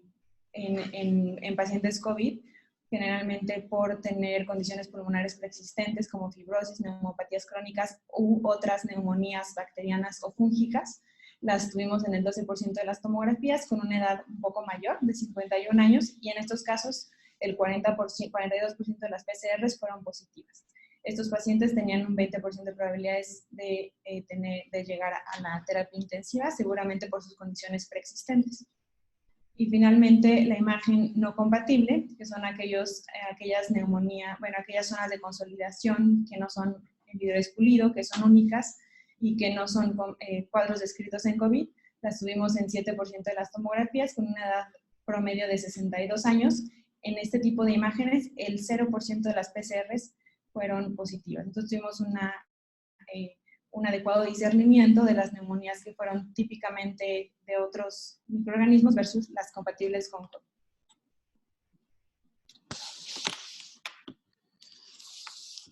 pacientes COVID, generalmente por tener condiciones pulmonares preexistentes como fibrosis, neumopatías crónicas u otras neumonías bacterianas o fúngicas. Las tuvimos en el 12% de las tomografías con una edad un poco mayor, de 51 años, y en estos casos el 42% de las PCRs fueron positivas. Estos pacientes tenían un 20% de probabilidades de llegar a la terapia intensiva, seguramente por sus condiciones preexistentes. Y finalmente, la imagen no compatible, que son aquellas neumonías, bueno, aquellas zonas de consolidación que no son en vidrio expulido, que son únicas y que no son cuadros descritos en COVID. Las tuvimos en 7% de las tomografías con una edad promedio de 62 años. En este tipo de imágenes, el 0% de las PCRs fueron positivas. Entonces tuvimos un adecuado discernimiento de las neumonías que fueron típicamente de otros microorganismos versus las compatibles con COVID.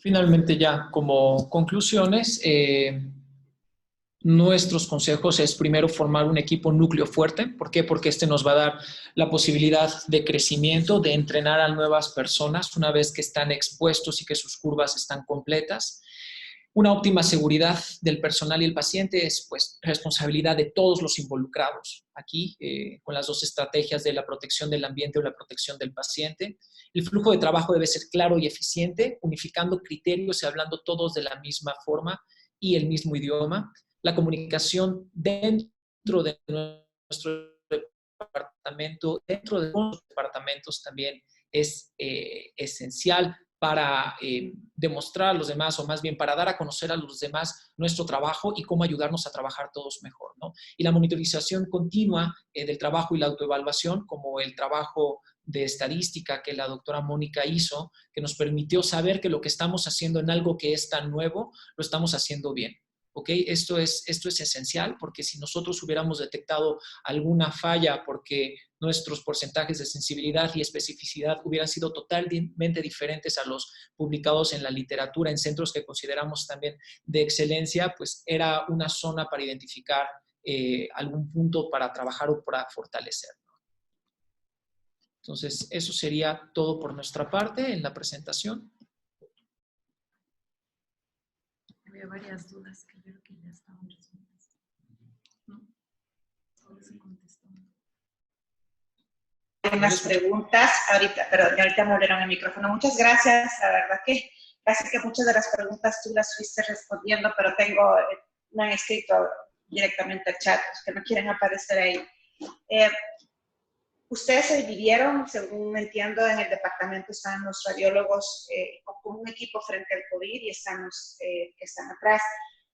Finalmente, ya como conclusiones, nuestros consejos es primero formar un equipo núcleo fuerte. ¿Por qué? Porque este nos va a dar la posibilidad de crecimiento, de entrenar a nuevas personas una vez que están expuestos y que sus curvas están completas. Una óptima seguridad del personal y el paciente es pues responsabilidad de todos los involucrados aquí, con las dos estrategias de la protección del ambiente o la protección del paciente. El flujo de trabajo debe ser claro y eficiente, unificando criterios y hablando todos de la misma forma y el mismo idioma. La comunicación dentro de nuestro departamento, dentro de los departamentos también es esencial para demostrar a los demás, o más bien para dar a conocer a los demás nuestro trabajo y cómo ayudarnos a trabajar todos mejor, ¿no? Y la monitorización continua del trabajo y la autoevaluación, como el trabajo de estadística que la doctora Mónica hizo, que nos permitió saber que lo que estamos haciendo en algo que es tan nuevo, lo estamos haciendo bien. ¿Ok? Esto es esencial, porque si nosotros hubiéramos detectado alguna falla porque nuestros porcentajes de sensibilidad y especificidad hubieran sido totalmente diferentes a los publicados en la literatura en centros que consideramos también de excelencia, pues era una zona para identificar algún punto para trabajar o para fortalecer. Entonces, eso sería todo por nuestra parte en la presentación. Había varias dudas que creo que ya estaban resueltas. Unas preguntas ahorita, pero ahorita me abrieron el micrófono. Muchas gracias, la verdad que casi que muchas de las preguntas tú las fuiste respondiendo, pero me han escrito directamente al chat, los que no quieren aparecer ahí. Ustedes se dividieron, según entiendo, en el departamento están los radiólogos con un equipo frente al COVID y están los que están atrás.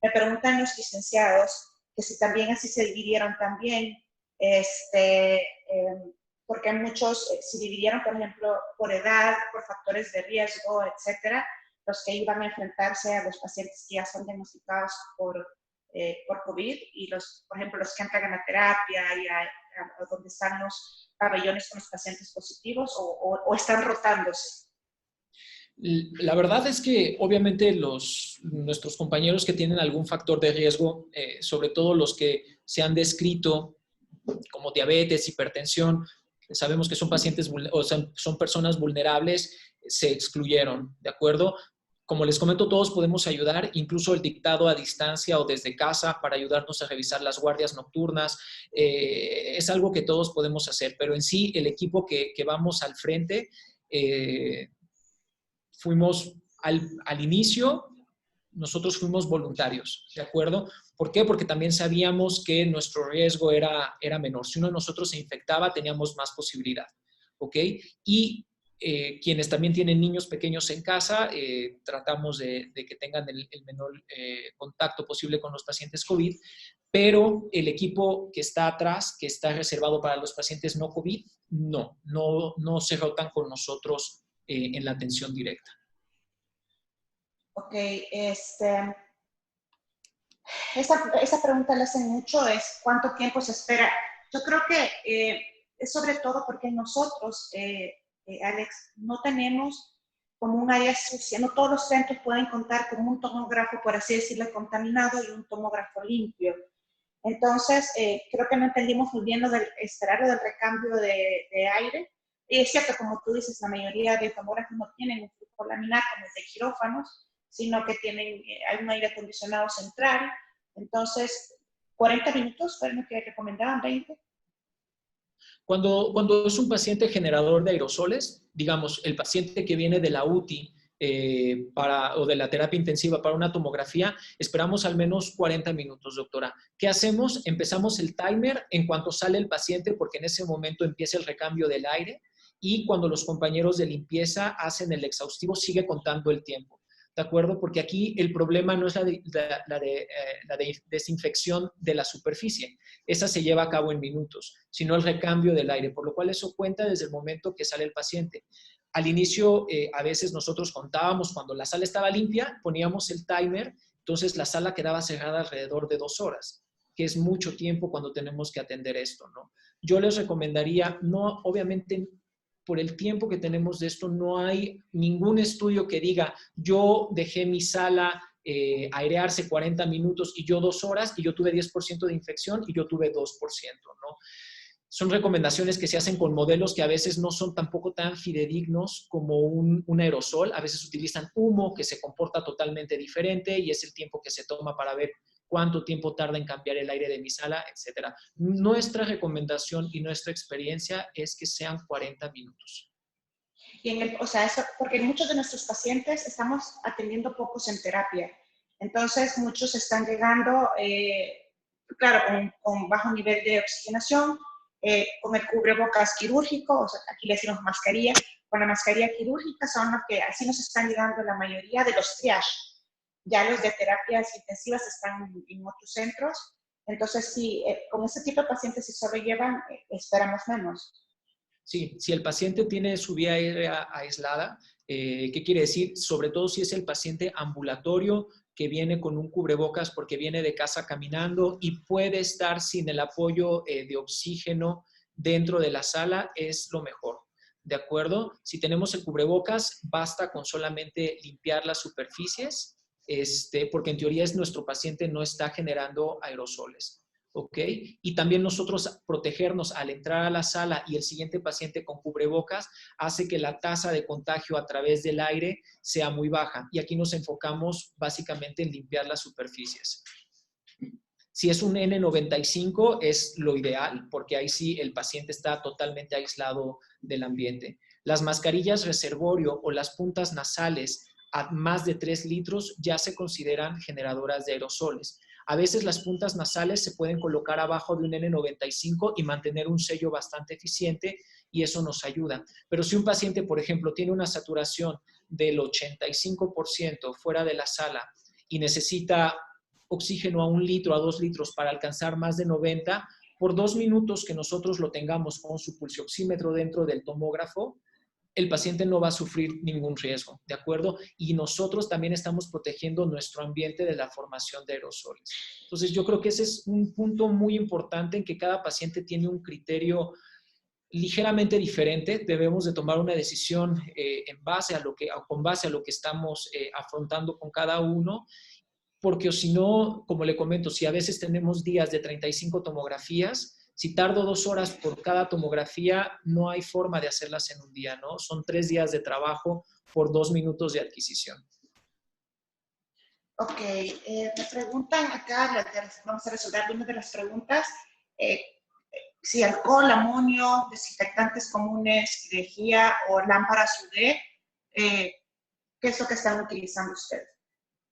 Me preguntan los licenciados que si también así se dividieron también, porque muchos se dividieron, por ejemplo, por edad, por factores de riesgo, etcétera, los que iban a enfrentarse a los pacientes que ya son diagnosticados por COVID y por ejemplo, los que entran a la terapia y a donde están los pabellones con los pacientes positivos o están rotándose. La verdad es que obviamente nuestros compañeros que tienen algún factor de riesgo, sobre todo los que se han descrito como diabetes, hipertensión, sabemos que son pacientes o son personas vulnerables, se excluyeron, ¿de acuerdo? Como les comento, todos podemos ayudar, incluso el dictado a distancia o desde casa para ayudarnos a revisar las guardias nocturnas. Es algo que todos podemos hacer, pero en sí el equipo que vamos al frente, fuimos al inicio, nosotros fuimos voluntarios, ¿de acuerdo? ¿Por qué? Porque también sabíamos que nuestro riesgo era menor. Si uno de nosotros se infectaba, teníamos más posibilidad, ¿ok? Y quienes también tienen niños pequeños en casa, tratamos de que tengan el menor contacto posible con los pacientes COVID, pero el equipo que está atrás, que está reservado para los pacientes no COVID, no se rotan con nosotros en la atención directa. Ok, esa pregunta la hacen mucho, es ¿cuánto tiempo se espera? Yo creo que es sobre todo porque nosotros, Alex, no tenemos como un área sucia, no todos los centros pueden contar con un tomógrafo, por así decirlo, contaminado y un tomógrafo limpio. Entonces, creo que no entendimos muy bien lo del escenario del recambio de aire. Y es cierto, como tú dices, la mayoría de tomógrafos no tienen un flujo laminar como el de quirófanos, sino que hay un aire acondicionado central. Entonces, 40 minutos fue lo que recomendaban, 20. Cuando es un paciente generador de aerosoles, digamos, el paciente que viene de la UTI o de la terapia intensiva para una tomografía, esperamos al menos 40 minutos, doctora. ¿Qué hacemos? Empezamos el timer en cuanto sale el paciente, porque en ese momento empieza el recambio del aire, y cuando los compañeros de limpieza hacen el exhaustivo, sigue contando el tiempo. ¿De acuerdo? Porque aquí el problema no es la de desinfección de la superficie. Esa se lleva a cabo en minutos, sino el recambio del aire, por lo cual eso cuenta desde el momento que sale el paciente. Al inicio, a veces nosotros contábamos cuando la sala estaba limpia, poníamos el timer, entonces la sala quedaba cerrada alrededor de 2 horas, que es mucho tiempo cuando tenemos que atender esto, ¿no? Yo les recomendaría, no, obviamente, por el tiempo que tenemos de esto, no hay ningún estudio que diga, yo dejé mi sala airearse 40 minutos y yo 2 horas y yo tuve 10% de infección y yo tuve 2%, ¿no? Son recomendaciones que se hacen con modelos que a veces no son tampoco tan fidedignos como un aerosol. A veces utilizan humo que se comporta totalmente diferente y es el tiempo que se toma para ver cuánto tiempo tarda en cambiar el aire de mi sala, etc. Nuestra recomendación y nuestra experiencia es que sean 40 minutos. Y porque muchos de nuestros pacientes estamos atendiendo pocos en terapia. Entonces, muchos están llegando, claro, con bajo nivel de oxigenación, con el cubrebocas quirúrgico, o sea, aquí le decimos mascarilla, con la mascarilla quirúrgica son los que así nos están llegando la mayoría de los triage. Ya los de terapias intensivas están en otros centros. Entonces, sí, con ese tipo de pacientes, si solo llevan, esperamos menos. Sí, si el paciente tiene su vía aérea aislada, ¿qué quiere decir? Sobre todo si es el paciente ambulatorio que viene con un cubrebocas porque viene de casa caminando y puede estar sin el apoyo de oxígeno dentro de la sala, es lo mejor. ¿De acuerdo? Si tenemos el cubrebocas, basta con solamente limpiar las superficies, porque en teoría nuestro paciente no está generando aerosoles. ¿Ok? Y también nosotros protegernos al entrar a la sala y el siguiente paciente con cubrebocas hace que la tasa de contagio a través del aire sea muy baja. Y aquí nos enfocamos básicamente en limpiar las superficies. Si es un N95 es lo ideal, porque ahí sí el paciente está totalmente aislado del ambiente. Las mascarillas reservorio o las puntas nasales a más de 3 litros ya se consideran generadoras de aerosoles. A veces las puntas nasales se pueden colocar abajo de un N95 y mantener un sello bastante eficiente y eso nos ayuda. Pero si un paciente, por ejemplo, tiene una saturación del 85% fuera de la sala y necesita oxígeno a 1 litro, a 2 litros para alcanzar más de 90, por 2 minutos que nosotros lo tengamos con su pulsioxímetro dentro del tomógrafo, el paciente no va a sufrir ningún riesgo, ¿de acuerdo? Y nosotros también estamos protegiendo nuestro ambiente de la formación de aerosoles. Entonces, yo creo que ese es un punto muy importante en que cada paciente tiene un criterio ligeramente diferente. Debemos de tomar una decisión con base a lo que estamos afrontando con cada uno, porque si no, como le comento, si a veces tenemos días de 35 tomografías, si tardo 2 horas por cada tomografía, no hay forma de hacerlas en un día, ¿no? Son 3 días de trabajo por 2 minutos de adquisición. Ok, me preguntan acá, vamos a resolver algunas de las preguntas. Si alcohol, amonio, desinfectantes comunes, lejía o lámparas UV, ¿qué es lo que están utilizando ustedes?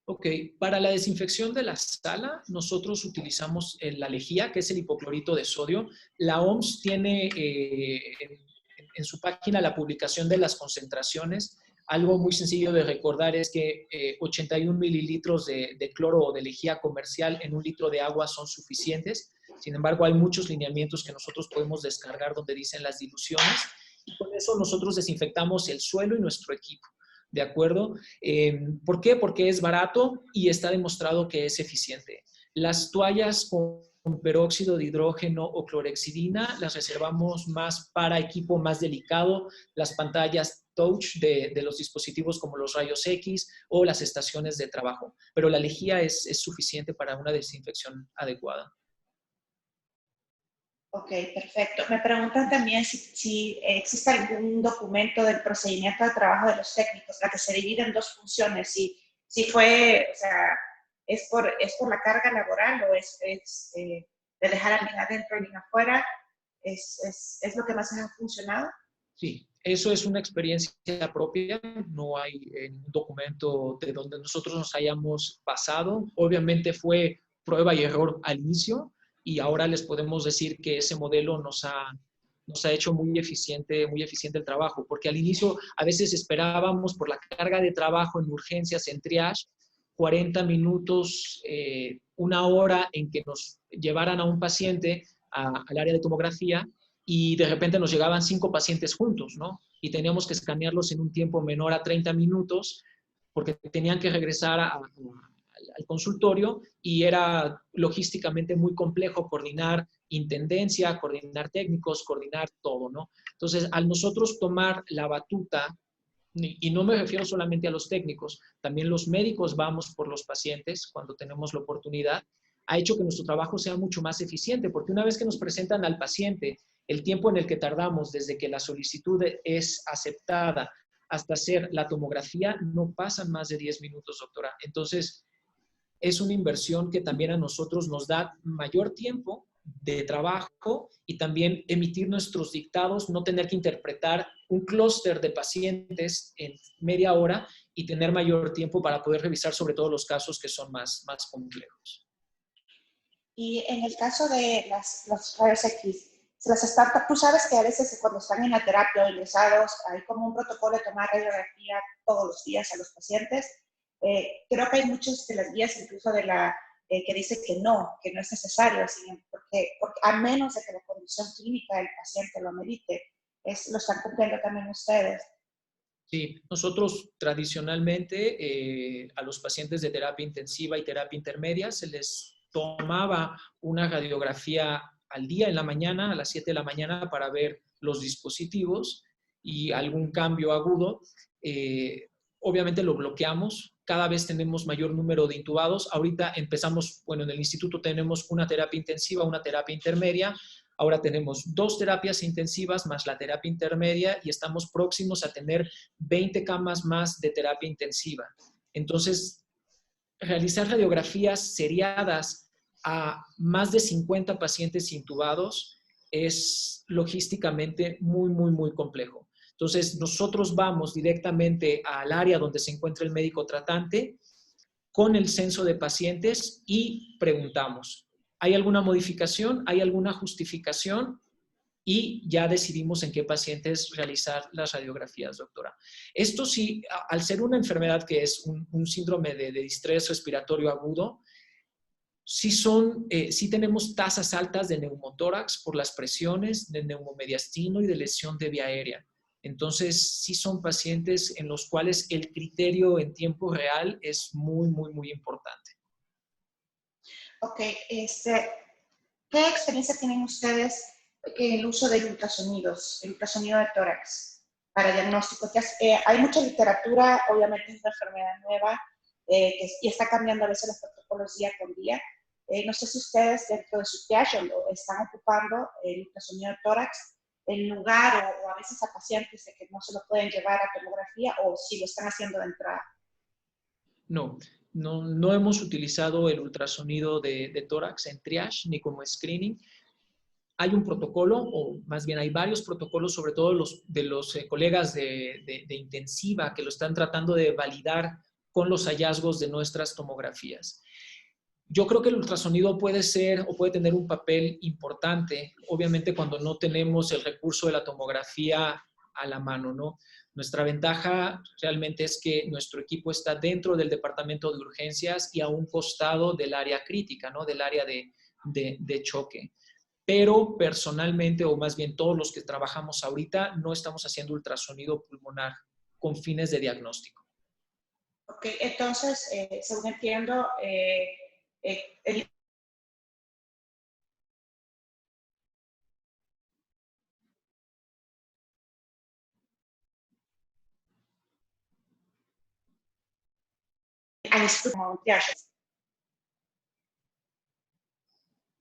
Ok, para la desinfección de la sala, nosotros utilizamos la lejía, que es el hipoclorito de sodio. La OMS tiene en su página la publicación de las concentraciones. Algo muy sencillo de recordar es que 81 mililitros de cloro o de lejía comercial en 1 litro de agua son suficientes. Sin embargo, hay muchos lineamientos que nosotros podemos descargar donde dicen las diluciones y con eso nosotros desinfectamos el suelo y nuestro equipo. ¿De acuerdo? ¿Por qué? Porque es barato y está demostrado que es eficiente. Las toallas con peróxido de hidrógeno o clorhexidina las reservamos más para equipo más delicado, las pantallas touch de los dispositivos como los rayos X o las estaciones de trabajo. Pero la lejía es suficiente para una desinfección adecuada. Ok, perfecto. Me preguntan también si existe algún documento del procedimiento de trabajo de los técnicos, la que se divide en 2 funciones, si fue, o sea, ¿es por la carga laboral o es de dejar a alguien adentro y alguien afuera? ¿Es lo que más ha funcionado? Sí, eso es una experiencia propia, no hay un documento de donde nosotros nos hayamos basado. Obviamente fue prueba y error al inicio, y ahora les podemos decir que ese modelo nos ha hecho muy eficiente el trabajo, porque al inicio a veces esperábamos por la carga de trabajo en urgencias, en triage, 40 minutos, 1 hora en que nos llevaran a un paciente al área de tomografía y de repente nos llegaban 5 pacientes juntos, ¿no? Y teníamos que escanearlos en un tiempo menor a 30 minutos porque tenían que regresar al consultorio y era logísticamente muy complejo coordinar intendencia, coordinar técnicos, coordinar todo, ¿no? Entonces, al nosotros tomar la batuta, y no me refiero solamente a los técnicos, también los médicos vamos por los pacientes cuando tenemos la oportunidad, ha hecho que nuestro trabajo sea mucho más eficiente, porque una vez que nos presentan al paciente, el tiempo en el que tardamos desde que la solicitud es aceptada hasta hacer la tomografía no pasan más de 10 minutos, doctora. Entonces, es una inversión que también a nosotros nos da mayor tiempo de trabajo y también emitir nuestros dictados, no tener que interpretar un clúster de pacientes en media hora y tener mayor tiempo para poder revisar sobre todo los casos que son más complejos. Y en el caso de los rayos X, las startups, tú sabes que a veces cuando están en la terapia o ingresados hay como un protocolo de tomar radiografía todos los días a los pacientes. Creo que hay muchas de las guías, incluso de que dice que no es necesario, porque a menos de que la condición clínica del paciente lo amerite, lo están cumpliendo también ustedes. Sí, nosotros tradicionalmente a los pacientes de terapia intensiva y terapia intermedia se les tomaba una radiografía al día en la mañana, a las 7 de la mañana, para ver los dispositivos y algún cambio agudo. Obviamente lo bloqueamos, cada vez tenemos mayor número de intubados. Ahorita empezamos, bueno, en el instituto tenemos una terapia intensiva, una terapia intermedia. Ahora tenemos 2 terapias intensivas más la terapia intermedia y estamos próximos a tener 20 camas más de terapia intensiva. Entonces, realizar radiografías seriadas a más de 50 pacientes intubados es logísticamente muy, muy, muy complejo. Entonces, nosotros vamos directamente al área donde se encuentra el médico tratante con el censo de pacientes y preguntamos, ¿hay alguna modificación? ¿Hay alguna justificación? Y ya decidimos en qué pacientes realizar las radiografías, doctora. Esto sí, al ser una enfermedad que es un síndrome de distrés respiratorio agudo, sí tenemos tasas altas de neumotórax por las presiones, de neumomediastino y de lesión de vía aérea. Entonces, sí son pacientes en los cuales el criterio en tiempo real es muy, muy, muy importante. Ok, ¿qué experiencia tienen ustedes en el uso de ultrasonidos, el ultrasonido de tórax para diagnóstico? Hay mucha literatura, obviamente es una enfermedad nueva y está cambiando a veces los protocolos día con día. No sé si ustedes dentro de su triage están ocupando el ultrasonido de tórax en lugar o a veces a pacientes de que no se lo pueden llevar a tomografía o si lo están haciendo de entrada. No hemos utilizado el ultrasonido de tórax en triage ni como screening. Hay un protocolo, o más bien hay varios protocolos, sobre todo de los colegas de intensiva que lo están tratando de validar con los hallazgos de nuestras tomografías. Yo creo que el ultrasonido puede ser o puede tener un papel importante, obviamente cuando no tenemos el recurso de la tomografía a la mano, ¿no? Nuestra ventaja realmente es que nuestro equipo está dentro del departamento de urgencias y a un costado del área crítica, ¿no? Del área de choque. Pero personalmente, o más bien todos los que trabajamos ahorita, no estamos haciendo ultrasonido pulmonar con fines de diagnóstico. Ok, entonces, según entiendo,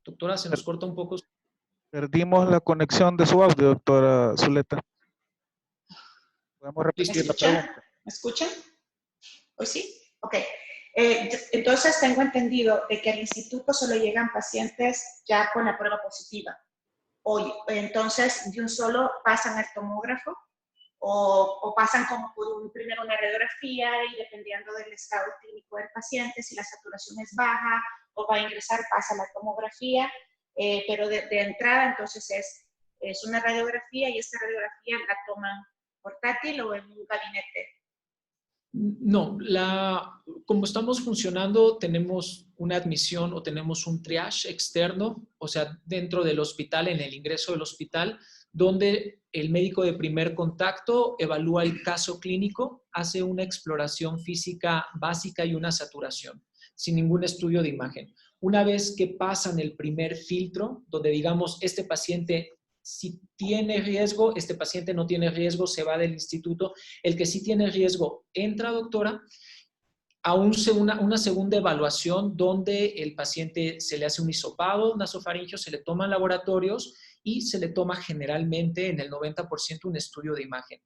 Doctora, se nos corta un poco. Perdimos la conexión de su audio, doctora Zuleta. ¿Podemos repetir la pregunta? ¿Me escuchan? ¿Hoy sí? Ok. Entonces tengo entendido de que al instituto solo llegan pacientes ya con la prueba positiva. Entonces, de un solo pasan al tomógrafo o pasan como por primero una radiografía y dependiendo del estado clínico del paciente, si la saturación es baja o va a ingresar, pasa la tomografía, pero de entrada entonces es una radiografía y esta radiografía la toman portátil o en un gabinete. No, como estamos funcionando, tenemos una admisión o tenemos un triage externo, o sea, dentro del hospital, en el ingreso del hospital, donde el médico de primer contacto evalúa el caso clínico, hace una exploración física básica y una saturación, sin ningún estudio de imagen. Una vez que pasan el primer filtro, donde digamos, este paciente si tiene riesgo, este paciente no tiene riesgo, se va del instituto. El que sí tiene riesgo entra, doctora, a una segunda evaluación donde el paciente se le hace un hisopado nasofaringeo, se le toman laboratorios y se le toma generalmente en el 90% un estudio de imagen.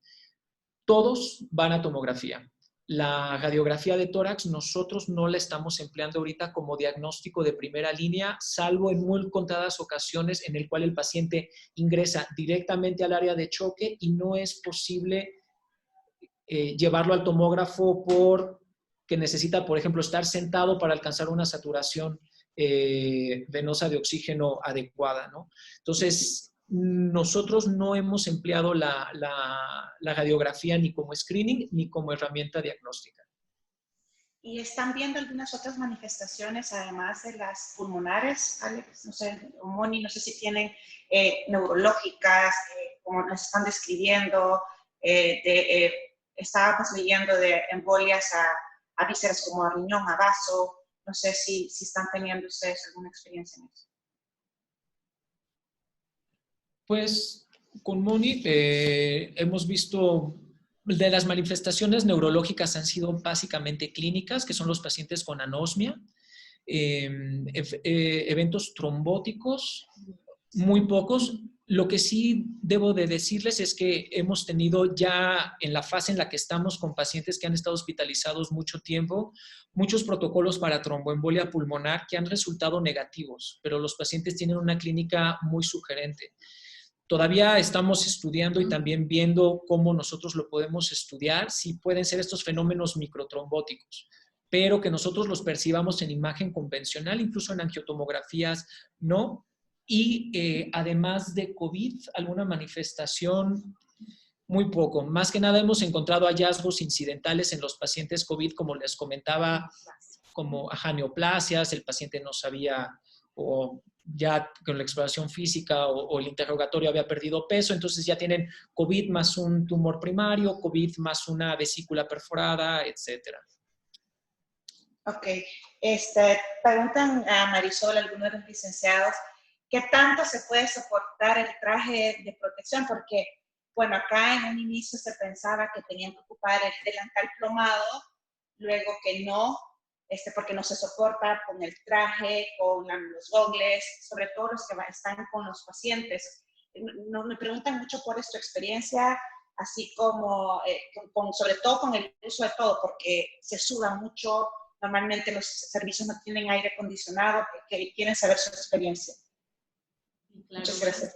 Todos van a tomografía. La radiografía de tórax nosotros no la estamos empleando ahorita como diagnóstico de primera línea, salvo en muy contadas ocasiones en el cual el paciente ingresa directamente al área de choque y no es posible llevarlo al tomógrafo porque necesita, por ejemplo, estar sentado para alcanzar una saturación venosa de oxígeno adecuada, ¿no? Entonces, nosotros no hemos empleado la radiografía ni como screening ni como herramienta diagnóstica. ¿Y están viendo algunas otras manifestaciones además de las pulmonares, Alex? No sé, Moni, no sé si tienen neurológicas, como nos están describiendo, estábamos leyendo de embolias a vísceras como a riñón, a vaso. No sé si están teniendo ustedes alguna experiencia en eso. Pues con Moni hemos visto, de las manifestaciones neurológicas han sido básicamente clínicas, que son los pacientes con anosmia, eventos trombóticos Muy pocos. Lo que sí debo de decirles es que hemos tenido ya en la fase en la que estamos con pacientes que han estado hospitalizados mucho tiempo, muchos protocolos para tromboembolia pulmonar que han resultado negativos, pero los pacientes tienen una clínica muy sugerente. Todavía estamos estudiando y también viendo cómo nosotros lo podemos estudiar, si pueden ser estos fenómenos microtrombóticos, pero que nosotros los percibamos en imagen convencional, incluso en angiotomografías, no. Y además de COVID, alguna manifestación, muy poco. Más que nada hemos encontrado hallazgos incidentales en los pacientes COVID, como les comentaba, como neoplasias, el paciente no sabía o ya con la exploración física o el interrogatorio había perdido peso, entonces ya tienen COVID más un tumor primario, COVID más una vesícula perforada, etcétera. Ok. Preguntan a Marisol, algunos de los licenciados, ¿qué tanto se puede soportar el traje de protección? Porque, bueno, acá en un inicio se pensaba que tenían que ocupar el delantal plomado, luego que no, porque no se soporta con el traje, con los gogles, sobre todo los que están con los pacientes. Me preguntan mucho cuál es tu experiencia, así como, sobre todo con el uso de todo, porque se suda mucho, normalmente los servicios no tienen aire acondicionado, que quieren saber su experiencia. Claro. Muchas gracias.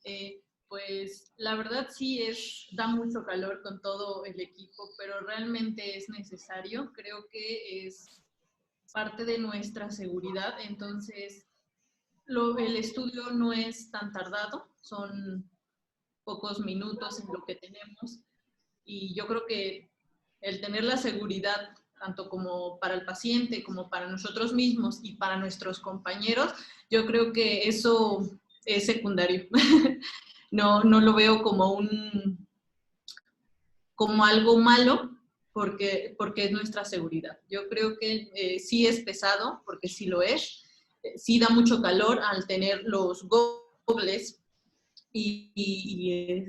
Sí. Pues la verdad sí da mucho calor con todo el equipo, pero realmente es necesario. Creo que es parte de nuestra seguridad. Entonces, el estudio no es tan tardado, son pocos minutos en lo que tenemos. Y yo creo que el tener la seguridad, tanto como para el paciente, como para nosotros mismos y para nuestros compañeros, yo creo que eso es secundario. No lo veo como algo malo, porque es nuestra seguridad. Yo creo que sí es pesado, porque sí lo es. Sí da mucho calor al tener los gogles y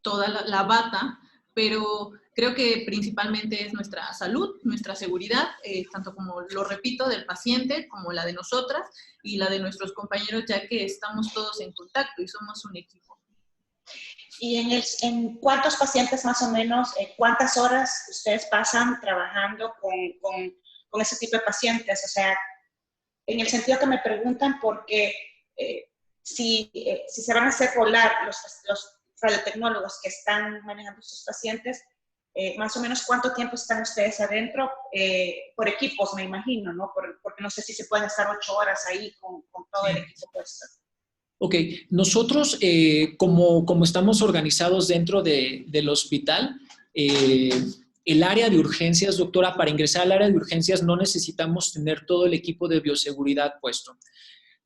toda la bata, pero creo que principalmente es nuestra salud, nuestra seguridad, tanto como lo repito, del paciente, como la de nosotras y la de nuestros compañeros, ya que estamos todos en contacto y somos un equipo. ¿Y en cuántos pacientes más o menos, cuántas horas ustedes pasan trabajando con ese tipo de pacientes? O sea, en el sentido que me preguntan porque si se van a hacer volar los radiotecnólogos que están manejando sus pacientes, más o menos cuánto tiempo están ustedes adentro, por equipos, me imagino, ¿no? Porque no sé si se pueden estar 8 horas ahí con todo el equipo puesto. Ok, nosotros como estamos organizados dentro del hospital, el área de urgencias, doctora, para ingresar al área de urgencias no necesitamos tener todo el equipo de bioseguridad puesto.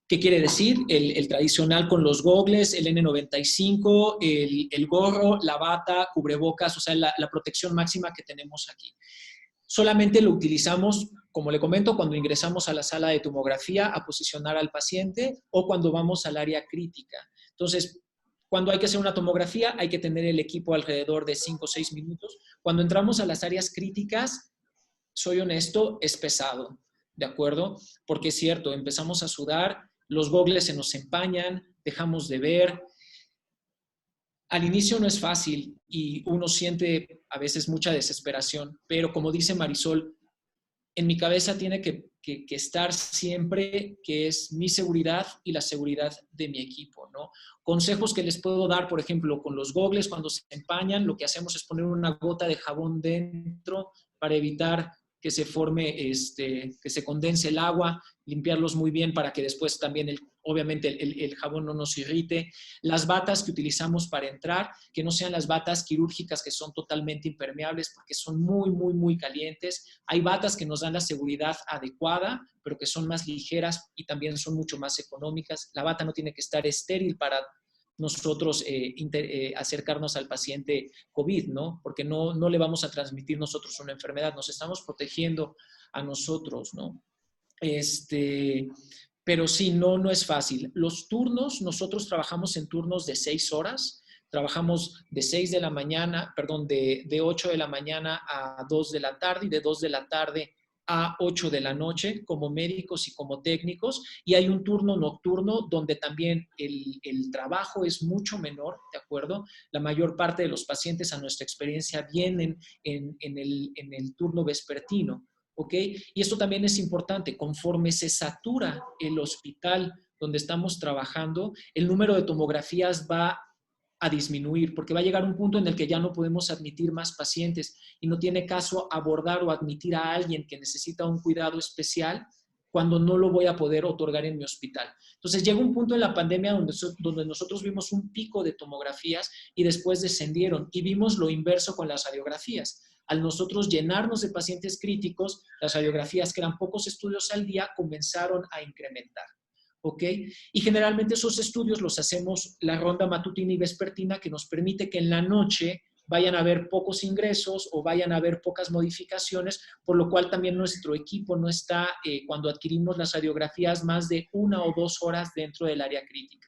¿Qué quiere decir? El tradicional con los gogles, el N95, el gorro, la bata, cubrebocas, o sea, la protección máxima que tenemos aquí. Solamente lo utilizamos, como le comento, cuando ingresamos a la sala de tomografía a posicionar al paciente o cuando vamos al área crítica. Entonces, cuando hay que hacer una tomografía, hay que tener el equipo alrededor de 5 o 6 minutos. Cuando entramos a las áreas críticas, soy honesto, es pesado, ¿de acuerdo? Porque es cierto, empezamos a sudar, los gogles se nos empañan, dejamos de ver. Al inicio no es fácil y uno siente a veces mucha desesperación, pero como dice Marisol, en mi cabeza tiene que estar siempre que es mi seguridad y la seguridad de mi equipo, ¿no? Consejos que les puedo dar, por ejemplo, con los gogles cuando se empañan, lo que hacemos es poner una gota de jabón dentro para evitar que se forme, que se condense el agua, limpiarlos muy bien para que después también, obviamente, el jabón no nos irrite. Las batas que utilizamos para entrar, que no sean las batas quirúrgicas que son totalmente impermeables porque son muy, muy, muy calientes. Hay batas que nos dan la seguridad adecuada, pero que son más ligeras y también son mucho más económicas. La bata no tiene que estar estéril para nosotros acercarnos al paciente COVID, ¿no? Porque no le vamos a transmitir nosotros una enfermedad, nos estamos protegiendo a nosotros, ¿no? Pero sí, no es fácil. Los turnos, nosotros trabajamos en turnos de 6 horas, trabajamos de 6 de la mañana, perdón, de 8 de la mañana a 2 de la tarde y de 2 de la tarde a 8 de la noche como médicos y como técnicos, y hay un turno nocturno donde también el trabajo es mucho menor, ¿de acuerdo? La mayor parte de los pacientes, a nuestra experiencia, vienen en el turno vespertino, ¿ok? Y esto también es importante, conforme se satura el hospital donde estamos trabajando, el número de tomografías va a disminuir, porque va a llegar un punto en el que ya no podemos admitir más pacientes y no tiene caso abordar o admitir a alguien que necesita un cuidado especial cuando no lo voy a poder otorgar en mi hospital. Entonces llega un punto en la pandemia donde nosotros vimos un pico de tomografías y después descendieron, y vimos lo inverso con las radiografías. Al nosotros llenarnos de pacientes críticos, las radiografías, que eran pocos estudios al día, comenzaron a incrementar. ¿Ok? Y generalmente esos estudios los hacemos la ronda matutina y vespertina, que nos permite que en la noche vayan a haber pocos ingresos o vayan a haber pocas modificaciones, por lo cual también nuestro equipo no está, cuando adquirimos las radiografías, más de 1 o 2 horas dentro del área crítica.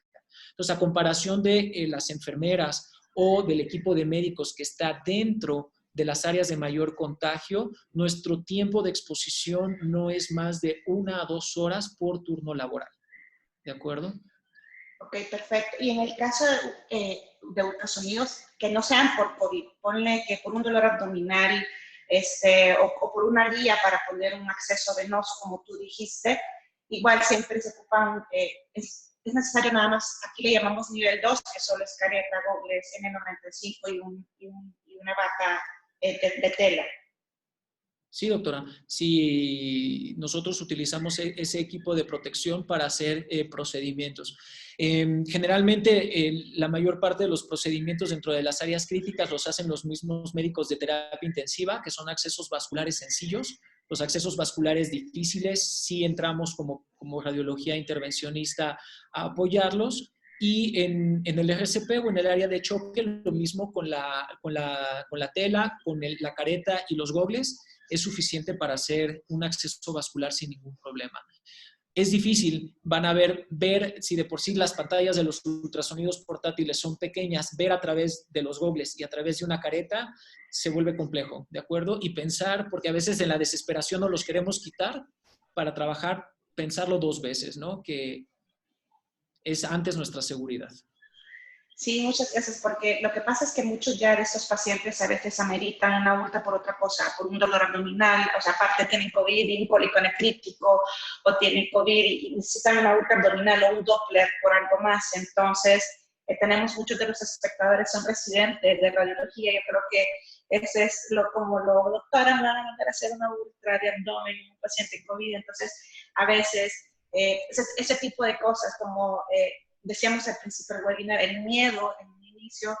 Entonces, a comparación de las enfermeras o del equipo de médicos que está dentro de las áreas de mayor contagio, nuestro tiempo de exposición no es más de 1 a 2 horas por turno laboral. ¿De acuerdo? Ok, perfecto. Y en el caso de ultrasonidos que no sean por COVID, ponle que por un dolor abdominal o por una guía para poner un acceso venoso, como tú dijiste, igual siempre se ocupan, es necesario nada más, aquí le llamamos nivel 2, que solo es careta, gogles, N95 y una bata de tela. Sí, doctora. Sí, nosotros utilizamos ese equipo de protección para hacer procedimientos. Generalmente, la mayor parte de los procedimientos dentro de las áreas críticas los hacen los mismos médicos de terapia intensiva, que son accesos vasculares sencillos. Los accesos vasculares difíciles, sí entramos como radiología intervencionista a apoyarlos. Y en el RCP o en el área de choque, lo mismo con la tela, con la careta y los gogles, es suficiente para hacer un acceso vascular sin ningún problema. Es difícil, van a ver si de por sí las pantallas de los ultrasonidos portátiles son pequeñas, ver a través de los gogles y a través de una careta se vuelve complejo, ¿de acuerdo? Y pensar, porque a veces en la desesperación no los queremos quitar para trabajar, pensarlo 2 veces, ¿no? Que es antes nuestra seguridad. Sí, muchas gracias, porque lo que pasa es que muchos ya de estos pacientes a veces ameritan una ULTA por otra cosa, por un dolor abdominal, o sea, aparte tienen COVID y un cólico nefrítico, o tienen COVID y necesitan una ULTA abdominal o un Doppler por algo más. Entonces, tenemos muchos de los espectadores son residentes de radiología. Yo creo que ese es como doctora, me van a mandar a hacer una ULTA de abdomen en un paciente COVID. Entonces, a veces, ese tipo de cosas como... decíamos al principio del webinar, el miedo en un inicio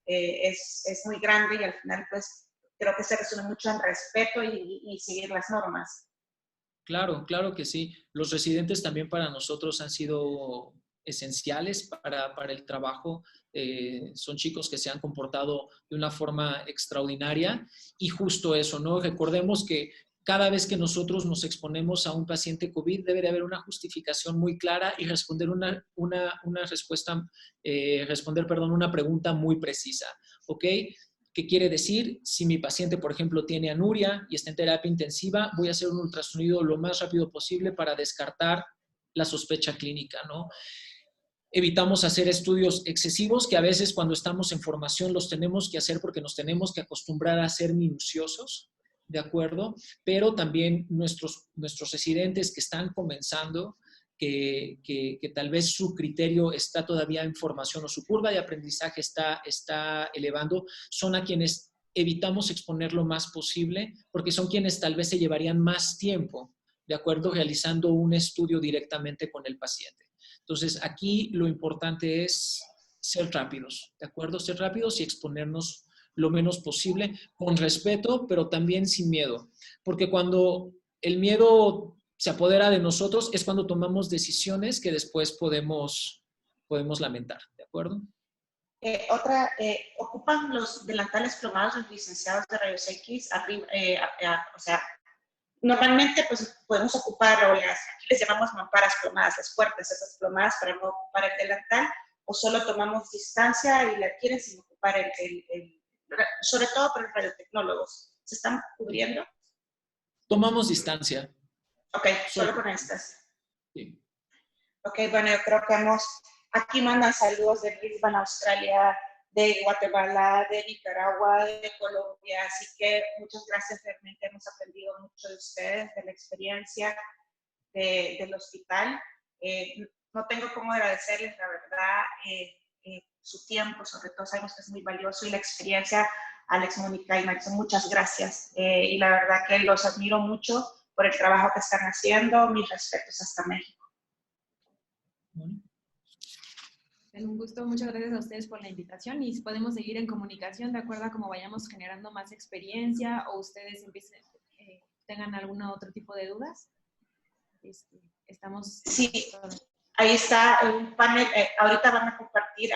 es muy grande y al final pues creo que se resume mucho en respeto y seguir las normas. Claro, claro que sí. Los residentes también para nosotros han sido esenciales para el trabajo. Son chicos que se han comportado de una forma extraordinaria y justo eso, ¿no? Recordemos que cada vez que nosotros nos exponemos a un paciente COVID, debe de haber una justificación muy clara y responder una pregunta muy precisa, ¿ok? ¿Qué quiere decir? Si mi paciente, por ejemplo, tiene anuria y está en terapia intensiva, voy a hacer un ultrasonido lo más rápido posible para descartar la sospecha clínica, ¿no? Evitamos hacer estudios excesivos que a veces cuando estamos en formación los tenemos que hacer porque nos tenemos que acostumbrar a ser minuciosos, ¿de acuerdo? Pero también nuestros residentes que están comenzando, que tal vez su criterio está todavía en formación o su curva de aprendizaje está elevando, son a quienes evitamos exponer lo más posible porque son quienes tal vez se llevarían más tiempo, ¿de acuerdo? Realizando un estudio directamente con el paciente. Entonces, aquí lo importante es ser rápidos, ¿de acuerdo? Ser rápidos y exponernos lo menos posible, con respeto, pero también sin miedo. Porque cuando el miedo se apodera de nosotros es cuando tomamos decisiones que después podemos lamentar, ¿de acuerdo? ¿Ocupan los delantales plomados los licenciados de rayos X? O sea, normalmente pues podemos ocupar, aquí les llamamos mamparas plomadas, las fuertes, esas plomadas para no ocupar el delantal, o solo tomamos distancia y la adquieren sin ocupar sobre todo para los radiotecnólogos. ¿Se están cubriendo? Tomamos distancia. Ok, solo con estas. Sí. Ok, bueno, yo creo que aquí mandan saludos de Brisbane, Australia, de Guatemala, de Nicaragua, de Colombia, así que muchas gracias, realmente hemos aprendido mucho de ustedes, de la experiencia del hospital. No tengo cómo agradecerles, la verdad, su tiempo, sobre todo sabemos que es muy valioso, y la experiencia, Alex, Mónica y Max, muchas gracias. Y la verdad que los admiro mucho por el trabajo que están haciendo. Mis respetos hasta México. Un gusto, muchas gracias a ustedes por la invitación y podemos seguir en comunicación de acuerdo a cómo vayamos generando más experiencia o ustedes tengan algún otro tipo de dudas. Estamos... Sí, ahí está un panel, ahorita van a compartir,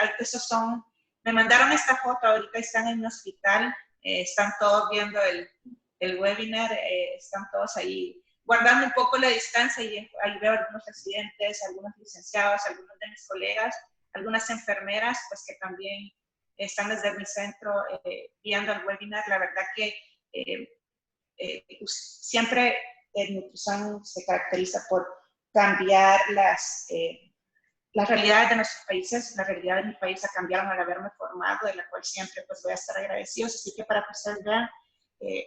me mandaron esta foto, ahorita están en un hospital, están todos viendo el webinar, están todos ahí guardando un poco la distancia, y ahí veo algunos residentes, algunos licenciados, algunos de mis colegas, algunas enfermeras, pues que también están desde mi centro viendo el webinar. La verdad que siempre el nutrición se caracteriza por cambiar las realidades de nuestros países. La realidad de mi país ha cambiado al haberme formado, de la cual siempre pues voy a estar agradecidos. Así que para que ustedes vean,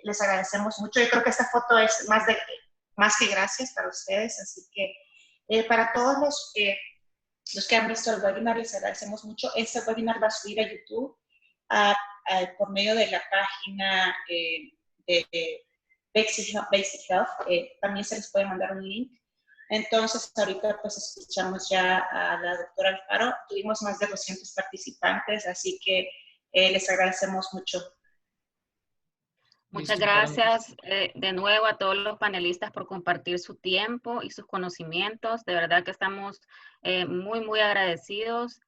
les agradecemos mucho. Yo creo que esta foto es más que gracias para ustedes. Así que para todos los que han visto el webinar, les agradecemos mucho. Este webinar va a subir a YouTube por medio de la página de Basic Health. También se les puede mandar un link. Entonces, ahorita pues escuchamos ya a la doctora Alfaro. Tuvimos más de 200 participantes, así que les agradecemos mucho. Muchas gracias de nuevo a todos los panelistas por compartir su tiempo y sus conocimientos. De verdad que estamos muy agradecidos.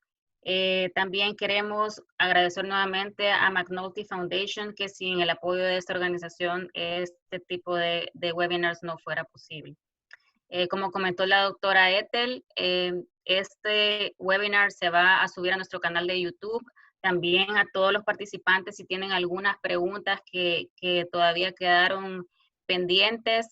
También queremos agradecer nuevamente a McNulty Foundation, que sin el apoyo de esta organización, este tipo de webinars no fuera posible. Como comentó la doctora Ethel, este webinar se va a subir a nuestro canal de YouTube. También a todos los participantes, si tienen algunas preguntas que todavía quedaron pendientes,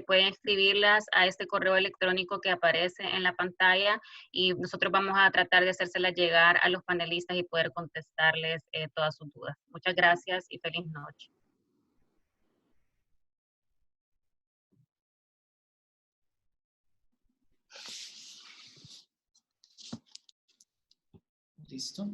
pueden escribirlas a este correo electrónico que aparece en la pantalla, y nosotros vamos a tratar de hacérselas llegar a los panelistas y poder contestarles todas sus dudas. Muchas gracias y feliz noche. Listo.